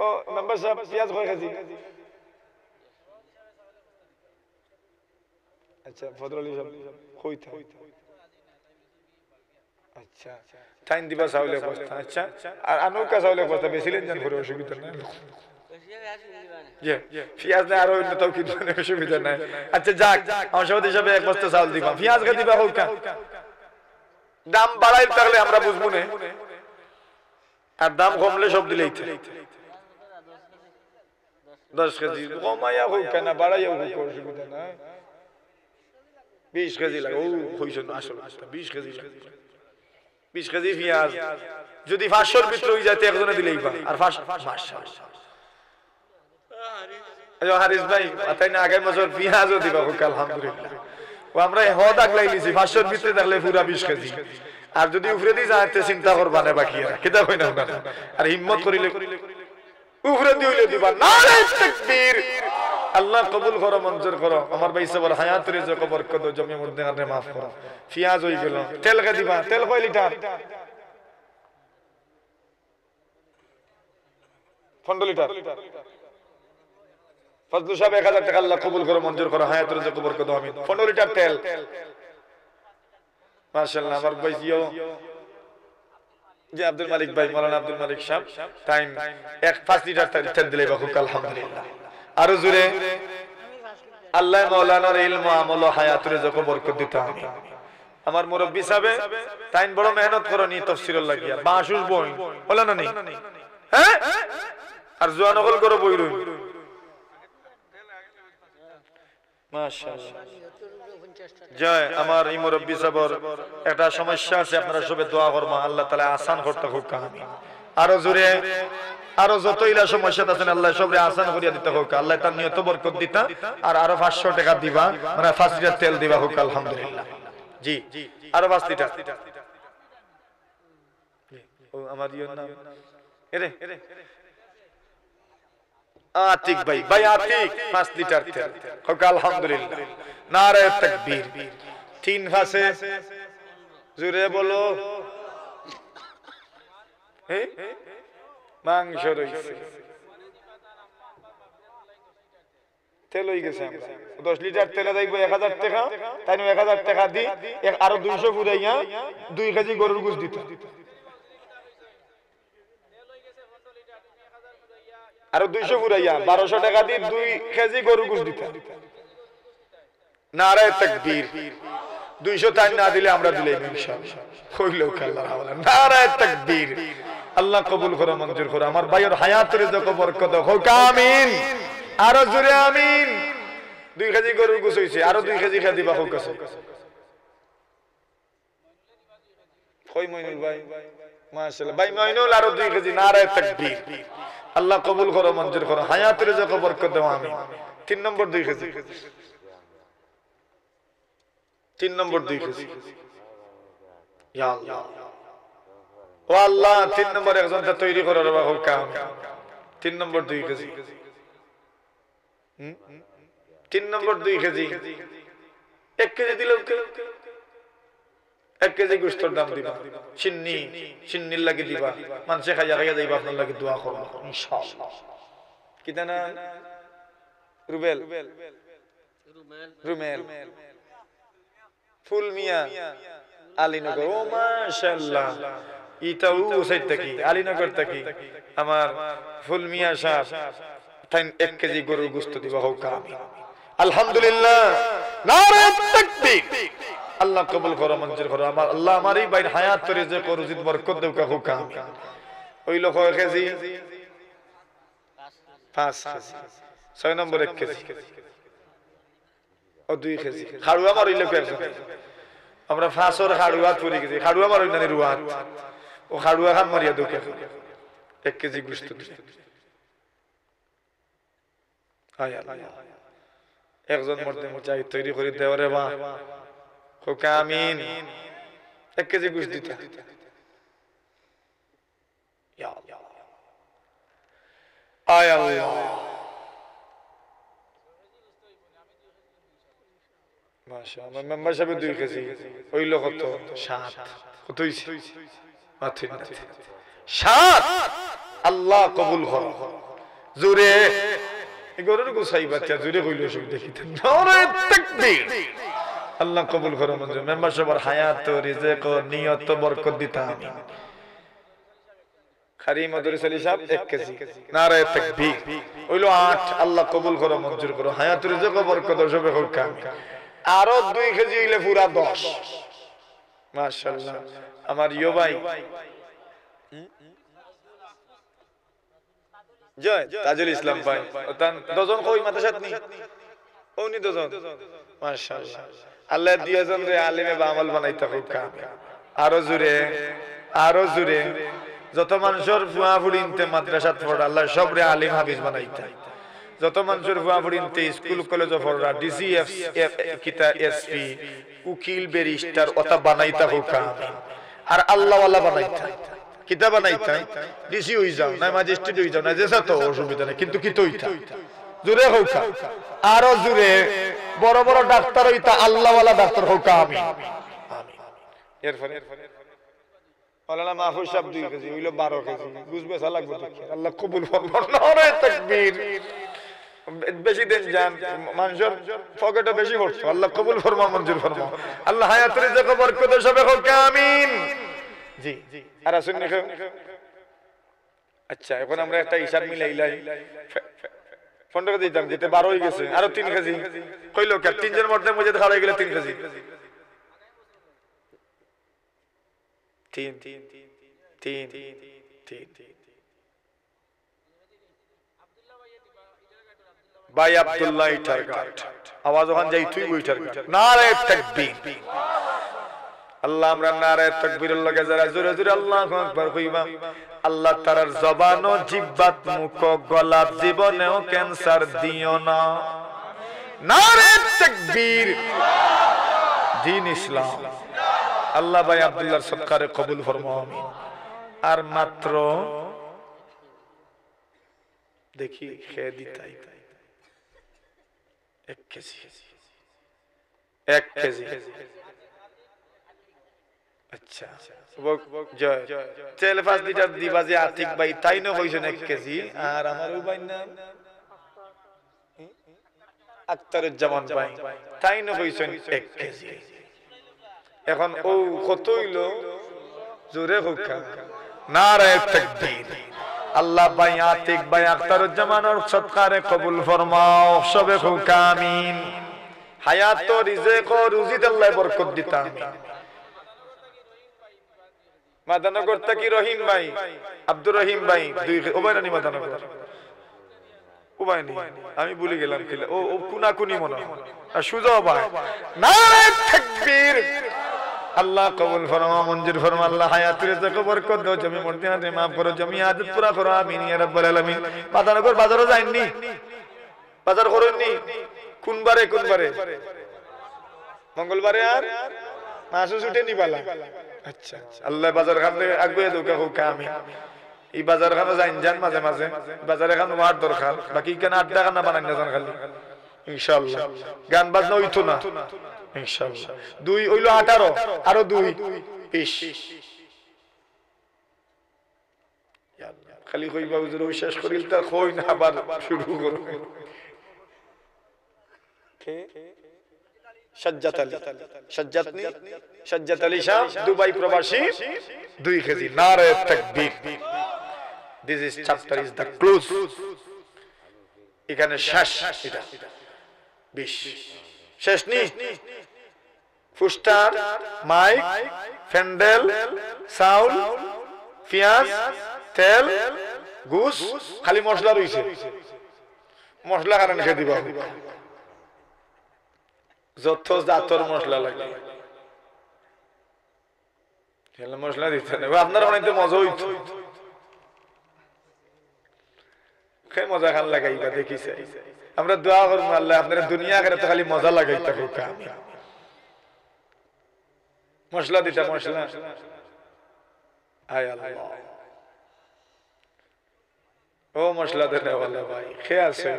ও মেম্বার সাহেব পেঁয়াজ কয় কেজি? আচ্ছা ফজল সাহেব কই থা আচ্ছা টাইম দিবা চাউলের বস্তা আচ্ছা আর আনুকা চাউলের বস্তা বেশিলেন জান করে অসুবিধা নাই পেঁয়াজ না আরো অন্য তাও কিন্তু অসুবিধা নাই। আচ্ছা যাক আমার সভাপতি হিসাবে এক বস্তা চাউল দিবা পেঁয়াজ কে দিবা হোক দাম বাড়াই তাহলে আমরা বুঝবো না আর দাম কমলে সব দিলেই 10 কেজি কমাইয়া হোক কেন বাড়াইয়া হোক অসুবিধা নাই 20 কেজি লাগে ও হইছে না আসলে 20 কেজি লাগে 20 কেজি পেঁয়াজ যদি 500 এর ভিতরে হই যাতে একজনে দিলেই পা আর 500 মাশাআল্লাহ। আচ্ছা হারিস ভাই আতাই না আগামী বছর পেঁয়াজও দিবা হোক আলহামদুলিল্লাহ। ও আমরা হদ আগলাই লিছি 500 এর ভিতরে থাকলে পুরা 20 কেজি আর যদি উপরে দি যাতে চিন্তা করবা না বাকি আর কিটা কই না আর হিম্মত করিলে উপরে দিলে দিবা। নারায়ে তাকবীর। আল্লাহ কবুল করো মঞ্জুর করো আমার ভাই সবার হায়াত রিজিক ও বরকত জমি মধ্যে আনে maaf করো। পেঁয়াজ হই গেল তেল কে দিবা তেল কয় লিটার 15 লিটার ফজলু সাহেব 1000 টাকা আল্লাহ কবুল করো মঞ্জুর করো হায়াত রিজিক ও বরকত আমিন। 15 লিটার তেল মাশাআল্লাহ আমার ভাই জিও যে আব্দুল মালিক ভাই, মাওলানা আব্দুল মালিক সাহেব টাইম 5 লিটার তেল দিলে বাহুক আলহামদুলিল্লাহ। আরো জোরে আল্লাহ মাওলানার ইলম আমল ও হায়াত রিজক বরকত দিতে আমিন। আমার মুরব্বি সাহেব তাইন বড় মেহনত করনি তাফসীরের লাগিয়া বাসুস বই হলো না নি, হ্যাঁ আর জোয়ান হল করে বই রই মাশাআল্লাহ। জয় আমার এই মুরব্বি সাহেবের একটা সমস্যা আছে, আপনারা সবে দোয়া করবেন আল্লাহ তাআলা আসান করতে হোক আমিন। আরো জোরে আরো যত ইলা সমস্যা আছে আল্লাহ সবরে আসান করিয়া দিতে হোক, আল্লাহ তার নিয়ত বরকত দিতা। আর আরো 500 টাকা দিবা, মানে 5 লিটার তেল দিবা হোক আলহামদুলিল্লাহ। জি আরো 5 লিটার। ও আমার ইয়োর নাম এরে আতিক ভাই, ভাই আতিক 5 লিটার তেল হোক আলহামদুলিল্লাহ। নারে তাকবীর। 3 ফাসে জোরে বলো। মাংস রইছে, তেল হয়ে গেছে। 10 লিটার তেলে দেখবো 1000 টাকা, তাই 1000 টাকা দি আরো 200 ফুরাইয়া 2 কেজি গরুর গোশত দিত। আরো 200 ফুরাইয়া 1200 টাকা দি 2 কেজি গরুর গোশত দিত। নারে তাকবীর। 200 টাকা না দিলে আমরা দিলাম ইনশাআল্লাহ। কইলো আল্লাহ হাওলা। নারে তাকবীর। আল্লাহ কবুল করো, মঞ্জুর করো। আমার ভাইয়ের হায়াত রিজক বরকত হোক আমিন। আরো জোরে আমিন। 2 কেজি গরুর গোশত হইছে, আরো 2 কেজি খা দিবা হোক আছে। কই মইনুল ভাই মাশাআল্লাহ, ভাই মইনুল আরো 2 কেজি। নারে তাকবীর। আল্লাহ কবুল করো, মঞ্জুর করো, হায়াত রিজক বরকত দাও আমিন। 3 নম্বর 2 কেজি। 3 নম্বর 2 কেজি। ইয়া আল্লাহ ও আল্লাহ, 3 নম্বর একজনটা তৈরি করার হোক আমিন। 3 নম্বর 2 কেজি। 3 নম্বর 2 কেজি। 1 কেজি দিলেও 1 কেজি গোশতের দাম দিবা। সিন্নির লাগি দিবা, মানুষে খাইয়া খাইয়া যাইবা, আপনার লাগি দোয়া করবা ইনশাআল্লাহ। কি জানা রুবেল রুমেল ফুল মিয়া আলীনগর। ও মাশাআল্লাহ, ইটাও সাইড থেকে আলীনগর থেকে আমার ফুল মিয়া সাহেব তাই 1 কেজি গরুর গোশত দিবা হোক আমিন আলহামদুলিল্লাহ। নারে তাকবীর। আল্লাহ কবুল করো, মঞ্জুর করো। আমার আল্লাহ আমার এই ভাইয়ের হায়াত রিজক রুজিত বরকত দেও হোক আমিন। ওই লোক 1 কেজি 5 কেজি। 6 নম্বর 1 কেজি ও 2 কেজি। খাড়ুয়া আমার ওই লোক একজন, আমরা 500 খাড়ুয়া পুরি গেছি। খাড়ুয়া আমার ওই নানি রুয়াত ও খাড়ুয়া খান মারিয়া দুকে 1 কেজি গোশত দিতে। আয় আল্লাহ, একজন মরতে চাই তৈরি করে দেও রে বা হোক আমিন। 1 কেজি গোশত দিতে। ইয়া আল্লাহ আয় আল্লাহ। মাশাআল্লাহ, মেম্বার সাহেব 2 কেজি। ওই লোক কত 7 কত হইছে মাথি 7। আল্লাহ কবুল করো। জোরে গরুর গোশাই বাচ্চা জোরে কইলো সব দেখিতে। নারে তাকবীর। আল্লাহ কবুল করো, মঞ্জুর। মেম্বার সাহেবের হায়াত রিজক নিয়ত বরকত দিতা আমিন। খারি মদুরি সালি সাহেব 1 কেজি। নারে তাকবীর। হইলো 8। আল্লাহ কবুল করো, মঞ্জুর করো, হায়াত রিজক বরকত সবে হোক আমিন। আরো 2 কেজি হইলে পুরা 10। মাশাআল্লাহ, আমার ইয়ো ভাই জয় তাজুল ইসলাম ভাই দজন কই মাদ্রাসাত নি ওনি দজন। মাশাআল্লাহ, আল্লাহ দিয়াজন রে আলেমে বা আমল বানাইতে হোক আমিন। আরো জোরে আরো জোরে। যত মানুষের ফুয়া ফুড়িনতে মাদ্রাসাত পড়া আল্লাহ সবরে আলিম হাফিজ বানাইতা। যত মানুষের ফুয়া ফুড়িনতে স্কুল কলেজ পড়া ডিসিএফ কিতা এসপি উকিল ব্যারিস্টার ওটা বানাইতা হোক আমিন। আর আল্লাহ ওয়ালা বানাইতা কিতা বানাইতা ডিসি হই যাও না ম্যাজিস্ট্রেট হই যাও না, যেসা তো অসুবিধা নেই, কিন্তু কি তইতা জোরে হোক। আরো জোরে বড় বড় ডাক্তার হইতা আল্লাহ ওয়ালা ডাক্তার হোক আমিন আমিন। এরপরে মাওলানা মাহফুজ সাহেব 2 কেজি হইলো 12 কেজি। বুঝবে সা লাগবে তো আল্লাহ কবুল ফরমান। নারে তাকবীর। বেশি দিন যান মানুষের পকেটে বেশি পড়ছে, আল্লাহ কবুল ফরমান, মঞ্জুর ফরমান। আল্লাহ হায়াত রিজক বরকত সবে হোক আমিন। জি আর আসুন না আচ্ছা এখন আমরা একটা হিসাব মিলাইলাই 15 কেজি দাম যেতে 12 হয়ে গেছে আরো 3 কেজি কইলো কে তিনজনের মধ্যে মধ্যে খাওয়া গেলে 3 কেজি 3 ভাই আব্দুল্লাহ ইটারঘাট আওয়াজ ওখান যাই তুই ইটারঘাট নারে তাকবীর আল্লাহ আমরা নারে তাকবীরের লগে যারা জোরে জোরে আল্লাহু আকবার কইবা আল্লাহ তাআলার জবান ও জিহ্বাত মুখ গলা জীবনেও ক্যান্সার দিও না নারে তাকবীর দ্বীন ইসলাম আল্লাহ ভাই আব্দুল্লাহর সদকারে কবুল ফরমাও আমিন আর মাত্র দেখি খেয়ে দিতাই 1 কেজি 1 কেজি আচ্ছা জয় তেল 5 লিটার দিবা যে আতিক ভাই তাই না হইছেন 1 কেজি আর আমার ওই ভাই নাম আক্তারুজ্জামান ভাই তাই না হইছেন 1 কেজি এখন ও কত হইলো জোরে হুকা নারে তাকবীর আল্লাহ ভাই আতিক ভাই আক্তারুজ্জামানের সদকারে কবুল ফরমাও সবে হুকা আমিন হায়াত ও রিজিক ও রুজিতে আল্লাহ বরকত দিতা আমিন মাদানগর থেকে রহিম ভাই আব্দুর রহিম ভাই দুই ওবাইনি মাদানগর ওবাইনি আমি ভুলে গেলাম কিলা ও কুনাকুনি মনে আর সুজা ভাই নারে তাকবীর আল্লাহ কবুল ফরমা মঞ্জুর ফরমা আল্লাহ হায়াতের রিজিক বরকত দাও জমি মর্দিয়াতে maaf করো জমি আদত পুরা করো আমিন ইয়া রাব্বুল আলামিন মাদানগর বাজারও যায়নি বাজার করেননি কোন বারে মঙ্গলবারে আর মাসু ছুটে নিবালা আচ্ছা আল্লাহ বাজার খানে আগুয়ে দোকা হুকা আমিন এই বাজার খানে যান মাঝে মাঝে বাজারে খানে মার দরকার বাকি কেন আড্ডা খানা বানাই না জান খালি ইনশাআল্লাহ গান বাজনা হইতো না ইনশাআল্লাহ 2 হইলো 18 আরো 2 20 খালি কইবা হুজুর ওই শেষ করিল তা কই না আবার শুরু করো কে সাজ্জাত আলী শাহ দুবাই প্রবাসী 2 কেজি নারে তাকবীর this is chapter is the close এখানে শেষ এটা 20 শেষ নি ফুস্টার মাইক ফ্যান্ডেল সাউন্ড পেঁয়াজ তেল গুস খালি মশলা রইছে মশলা কারণ খেয়ে দিবা যত জাতর মশলা লাগে খেলে মশলা দিতে নেই আপনার বানাইতে মজা হইতো খেয়ে মজা খান লাগাইবা দেখিছে আমরা দোয়া করবো আল্লাহ আপনার দুনিয়া করে তো খালি মজা লাগাইতে হোক মশলা দিতে মশলা আয় আল্লাহ ও মশলা দেনে वाला ভাই খেয়ে আছে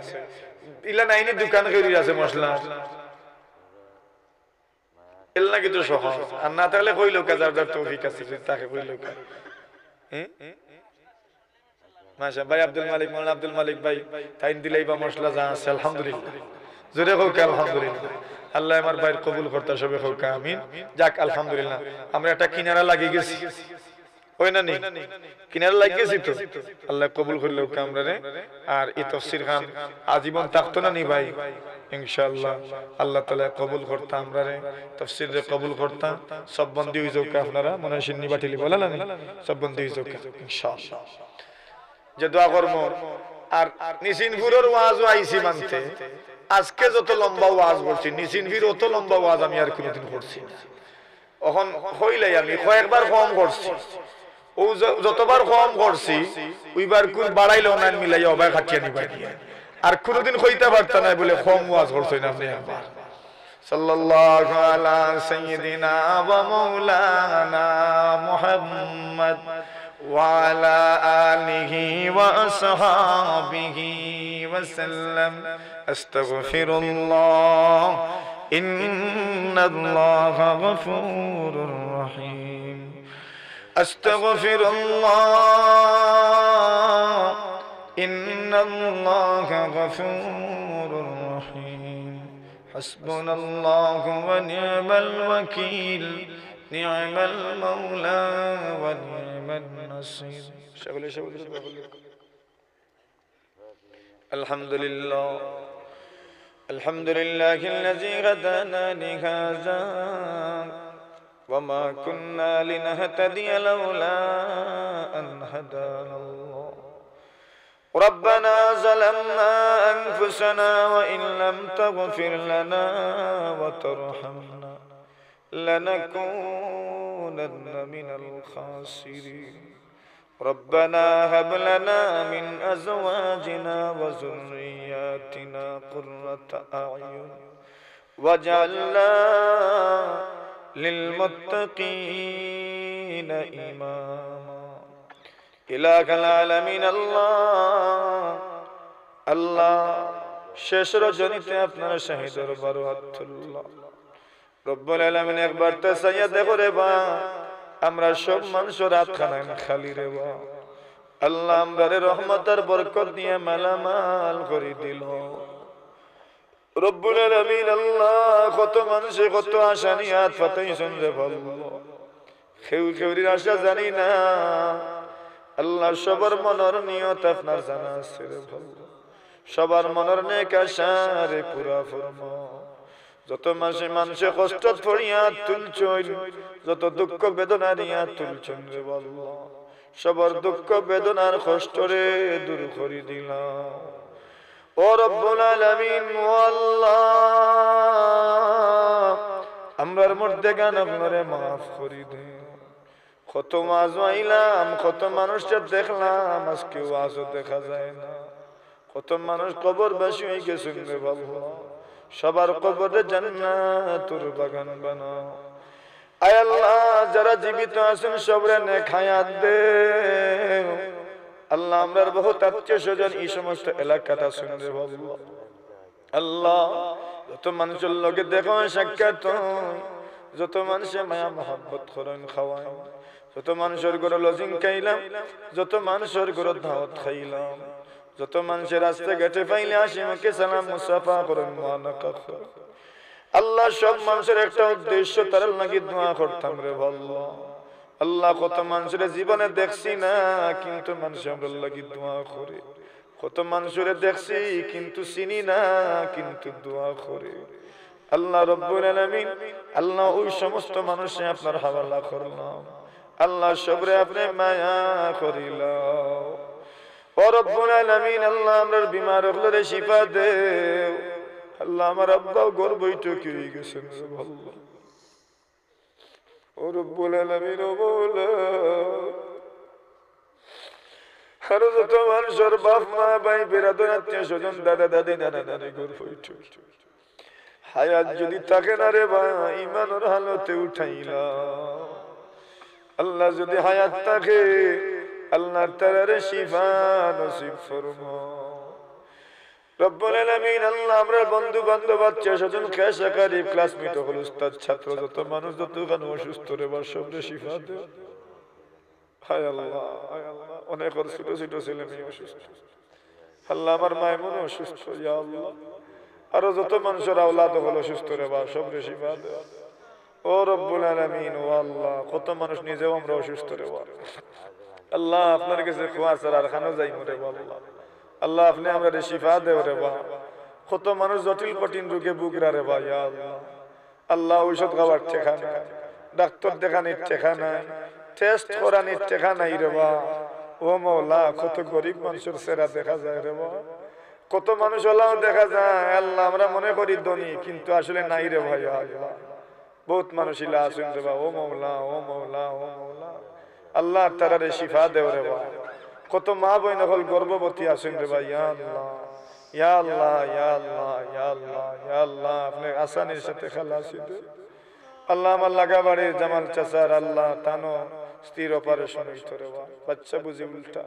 ইলা নাইনি দোকান করি আছে মশলা এলনা কিন্তু সহজ আর না তাহলে কইলো কাজার তৌফিক আছে তাকে কইলো মাশা ভাই আব্দুল মালিক মোহাম্মদ আব্দুল মালিক ভাই তাইন দিলাই বা মশলা যা আছে আলহামদুলিল্লাহ জোরে হোক আলহামদুলিল্লাহ আল্লাহ আমার ভাইয়ের কবুল করতে সবে হোক আমিন যাক আলহামদুলিল্লাহ আমরা একটা কিনারা লাগিয়ে গেছি ওই না নি কিনারা লাগিয়ে গেছি তো আল্লাহ কবুল করলে হোক আমরা রে আর এই তাফসীর খান আজীবন থাকতো না নি ভাই ইনশাআল্লাহ আল্লাহ তাআলা কবুল করতা আমরা রে তাফসীর রে কবুল করতা সব বন্ধি হই যাক আপনারা মনে শিন্নি বাটিলি বলা না সব বন্ধি হই যাক ইনশাআল্লাহ যে দোয়া করব আর নিসিনপুরের ওয়াজও আইছি মানতে আজকে যত লম্বা ওয়াজ করছি নিসিনপুর অত লম্বা ওয়াজ আমি আর কোনদিন করছি না এখন হইলাই আমি কয়েকবার কম করছি ও যতবার কম করছি ওইবার কুল বাড়াইলো না মিলাইয়া অবাই খাটিয়া নিবা আর কোনদিন কইতে পারতা না বলে কম ওয়াজ করছই না আপনি একবার সাল্লাল্লাহু আলা সাইয়্যিদিনা ওয়া মাওলানা মুহাম্মদ وعلى آله وأصحابه وسلم أستغفر الله إن الله غفور رحيم أستغفر الله إن الله غفور رحيم حسبنا الله ونعم الوكيل নি'মাল মাওলা ওয়া নি'মান নাসির। সকলে আলহামদুলিল্লাহ আলহামদুলিল্লাহিল্লাযী হাদানা লিহাযা ওয়া মা কুন্না লিনাহতাদিয়া লাওলা আন হাদানাল্লাহ। ربنا ظلمنا أنفسنا وإن لم تغفر لنا وترحمنا لنكونن من الخاسرين. ربنا هب لنا من أزواجنا وذرياتنا قرة أعين واجعلنا للمتقين إماما. إله العالمين আল্লাহ শেষ রজনীতে আপনার শাহী দরবার আল্লাহ রব্বুল আলামিন একবার তাসাইয়া দেখো রে বা আমরা সব মানুষ রাত খানায় খালি রে বা আল্লাহ আমরারে রহমতের বরকত দিয়ে মালামাল করে দিল রব্বুল আলামিন আল্লাহ। কত মানুষে কত আশা নিয়াত ফাতাইছেন রে আল্লাহ, খেউরির আশা জানি না আল্লাহ। সবার মনের নিয়ত আপনার জানা আছে রে আল্লাহ, সবার মনের নেক আশা রে পুরা ফরমাও। যত মানুষে কষ্ট পড়িয়া তুলছেন, যত দুঃখ বেদনা নিয়া তুলছেন রে আল্লাহ, সবার দুঃখ বেদনার কষ্ট রে দূর করে দিলাম ও রব্বুল আলামিন। ও আল্লাহ আমরার মধ্যে গান আপনারে মাফ করে দেন। কত ওয়াজ আইলাম, কত মানুষটা দেখলাম, আজকে ওয়াজও দেখা যায় না। কত মানুষ কবরবাসী হয়ে গেছেন রে বাবা, সবার কবরে জান্নাতুর বাগান বানাও। আয় আল্লাহ যারা জীবিত আছেন সবরে নেক হায়াত দে আল্লাহ। আমরার বহুত আত্মীয় স্বজন এই সমস্ত এলাকাটা আছেন রে বাবা আল্লাহ। যত মানুষের লগে দেখো সাক্ষাৎ, যত মানুষে মায়া মহব্বত করেন খাওয়ায়, যত মানুষের ঘরে লজিং খাইলাম, যত মানুষের ঘরে দাওয়াত খাইলাম, যত মানুষের রাস্তাঘাটে পাইলে আসিমাকে সালাম মুসাফা করেন আল্লাহ। সব মানুষের একটা উদ্দেশ্য, তার লাগি দোয়া করতাম রে আল্লাহ। আল্লাহ কত মানুষের জীবনে দেখছি না কিন্তু মানুষ আমরা লাগি দোয়া করে, কত মানুষের দেখছি কিন্তু চিনি না কিন্তু দোয়া করে। আল্লাহ রব্বুল আলামিন আল্লাহ ওই সমস্ত মানুষে আপনার হাওয়ালা করলাম আল্লাহ, সবরে আপনি মায়া করিলাও ও রব্বুল আলামিন। আল্লাহ আমরার বিমার হলে শিফা দেও আল্লাহ। আমার আব্বাও গর্ব বৈঠকি হয়ে গেছেন আল্লাহ ও রব্বুল আলামিন। ও মওলা আরো যত মানুষের বাপ মা ভাই বেরাদর আত্মীয় স্বজন দাদা দাদি নানা নানি গর্ব বৈঠকি হায়াত যদি থাকে না রে ভাই ইমানের হালতে উঠাইলা আল্লাহ। যদি হায়াত থাকে আল্লাহ তাআলার শিফা নসিব ফরমাও রব্বুল আলামিন। আল্লাহ আমরা বন্ধু বান্ধব আত্মীয় স্বজন খেসাকারী ক্লাসমেট হল উস্তাদ ছাত্র যত মানুষ যত গান অসুস্থ রে বা সবরে শিফা দেও। হায় আল্লাহ হায় আল্লাহ অনেক ছোট ছোট ছেলে মেয়ে অসুস্থ আল্লাহ। আমার মায়ের অসুস্থ ইয়া আল্লাহ। আরো যত মানুষের আওলাদ হল অসুস্থ রে বা সবরে শিফা দেও ও রব্বুল আলামিন। ও আল্লাহ কত মানুষ নিজেও আমরা অসুস্থ রে বা আল্লাহ, আপনার কাছে খোয়া ছাড়া আর খানো যাই মরে আল্লাহ। আল্লাহ আপনি আমরা শিফা দেও রে বা। কত মানুষ জটিল কঠিন রোগে ভুগরা রে বা ইয়া আল্লাহ। আল্লাহ ঔষধ খাওয়ার ঠেকা নাই, ডাক্তার দেখানির ঠেকা নাই, টেস্ট করানির ঠেকা নাই রে বা। ও মওলা কত গরিব মানুষের চেহারা দেখা যায় রে বা, কত মানুষ আল্লাহ দেখা যায় আল্লাহ আমরা মনে করি ধনী কিন্তু আসলে নাই রে ভাই আল্লাহ। বহুত মানুষ ইলা আছেন রে বা। ও মওলা ও মওলা ও মওলা আল্লাহ তাআলারে শিফা দেও রে বা। কত মা বোন হল গর্ভবতী আছেন রে ভাই ইয়া আল্লাহ ইয়া আল্লাহ ইয়া আল্লাহ ইয়া আল্লাহ ইয়া আল্লাহ আপনি আসানির সাথে খালাসি দে আল্লাহ। আমার লাগা বাড়ির জামাল চাচার আল্লাহ তানো স্থির অপারেশন হইতো রে বা, বাচ্চা বুঝি উল্টা।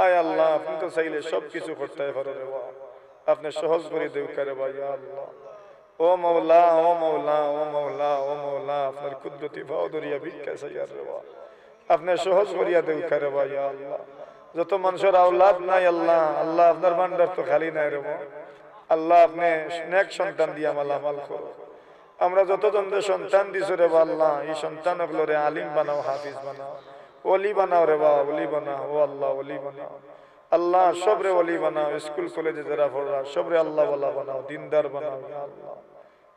আয় আল্লাহ আপনি তো চাইলে সবকিছু করতে পারো রে বা, আপনি সহজ করে দেও করে ভাই ইয়া আল্লাহ। ও মওলা ও মওলা ও মওলা ও মওলা আপনার কুদরতি ভাও দরিয়া ভিক্ষা চাইয়ার রে বা, আপনি সহজ করিয়া দেও করে ভাই ইয়া আল্লাহ। যত মানুষের আওলাদ নাই আল্লাহ, আল্লাহ আপনার ভান্ডার তো খালি নাই রে বা, আল্লাহ আপনি নেক সন্তান দিয়া মালামাল করো আমরা যতজনদের সন্তান দিছো রে আল্লাহ, এই সন্তানগুলো রে আলিম বানাও, হাফিজ বানাও, ওলি বানাও রে বাবা, ওলি বানাও ও আল্লাহ, ওলি বানাও আল্লাহ, সবরে ওলি বানাও। স্কুল কলেজে যারা পড়া সবরে আল্লাহ ওয়ালা বানাও, দিনদার বানাও ইয়া আল্লাহ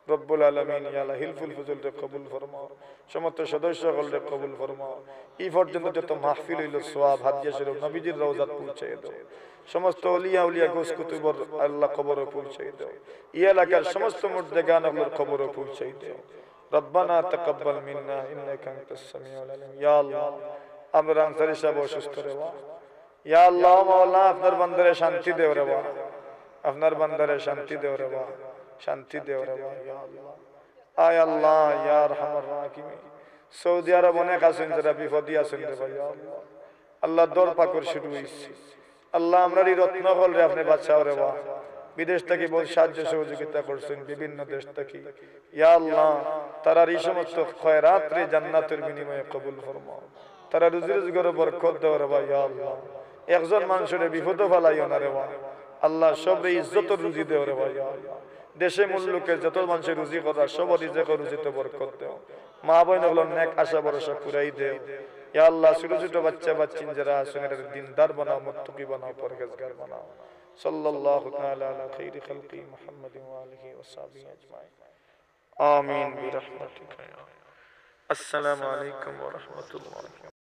রব্বুল আলামিন। ইয়া আল্লাহ হিলফুল ফুজুল রে কবুল ফরমাও, সমস্ত সদস্যগণ রে কবুল ফরমাও। এই পর্যন্ত যত মাহফিল হইল সওয়াব হাদিয়া শরীফ নবীজির রওজাত পৌঁছায় দাও, সমস্ত ওলিয়া উলিয়া গোস কুতুবর আল্লাহ কবরে পৌঁছায় দাও, এই এলাকার সমস্ত মুর্দেগানগুলোর কবরে পৌঁছায় দাও। রব্বানা তাকাব্বাল মিন্না ইন্নাকা আনতাস সামিউল আলিম। ইয়া আল্লাহ আমরা আনসারী সাহেব অসুস্থ রে বাবা, ইয়া আল্লাহ মাওলা আপনার বান্দারে শান্তি দেও রে বাবা, আপনার বান্দারে শান্তি দেও রে বাবা, শান্তি দেও রে বাবা। ইয়া আল্লাহ আয় আল্লাহ ইয়া আরহামার রাহিমিন। সৌদি আরব অনেক আছেন যারা বিপদী আছেন রে ভাই, আল্লাহ আল্লাহ দর পাকর শুরু হইছে আল্লাহ আমরারই রত্ন হল রে আপনি বাঁচাও রে বাবা। বিদেশ থেকে বহু সাহায্য সহযোগিতা করছেন বিভিন্ন দেশ থেকে, ইয়া আল্লাহ তারার এই সমস্ত খয়রাত রে জান্নাতের বিনিময়ে কবুল ফরমাও, তারা রুজি রোজগারে বরকত দাও রে ভাই। ইয়া আল্লাহ একজন মানুষের বিপদ ফেলাইও না রে ভাই, আল্লাহ সবরে ইজ্জতের রুজি দেও রে ভাই। ইয়া আল্লাহ দেশে মুল্লুকে যত মানুষের রুজি করা সবার রিজিকে রুজিতে বরকত দাও, মা বোনগুলো নেক আশা ভরসা পুরাই দেও। ইয়া আল্লাহ ছোট ছোট বাচ্চা বাচ্চিন যারা আছেন এদের দিনদার বানাও, মুত্তাকি বানাও, পরহেজগার বানাও। সাল্লাল্লাহু তাআলা আলা খাইরি খালকি মুহাম্মাদিন ওয়া আলিহি ওয়া সাহবিহি আজমাইন। আমিন বিরহমাতিকা। আসসালামু আলাইকুম ওয়া রাহমাতুল্লাহ।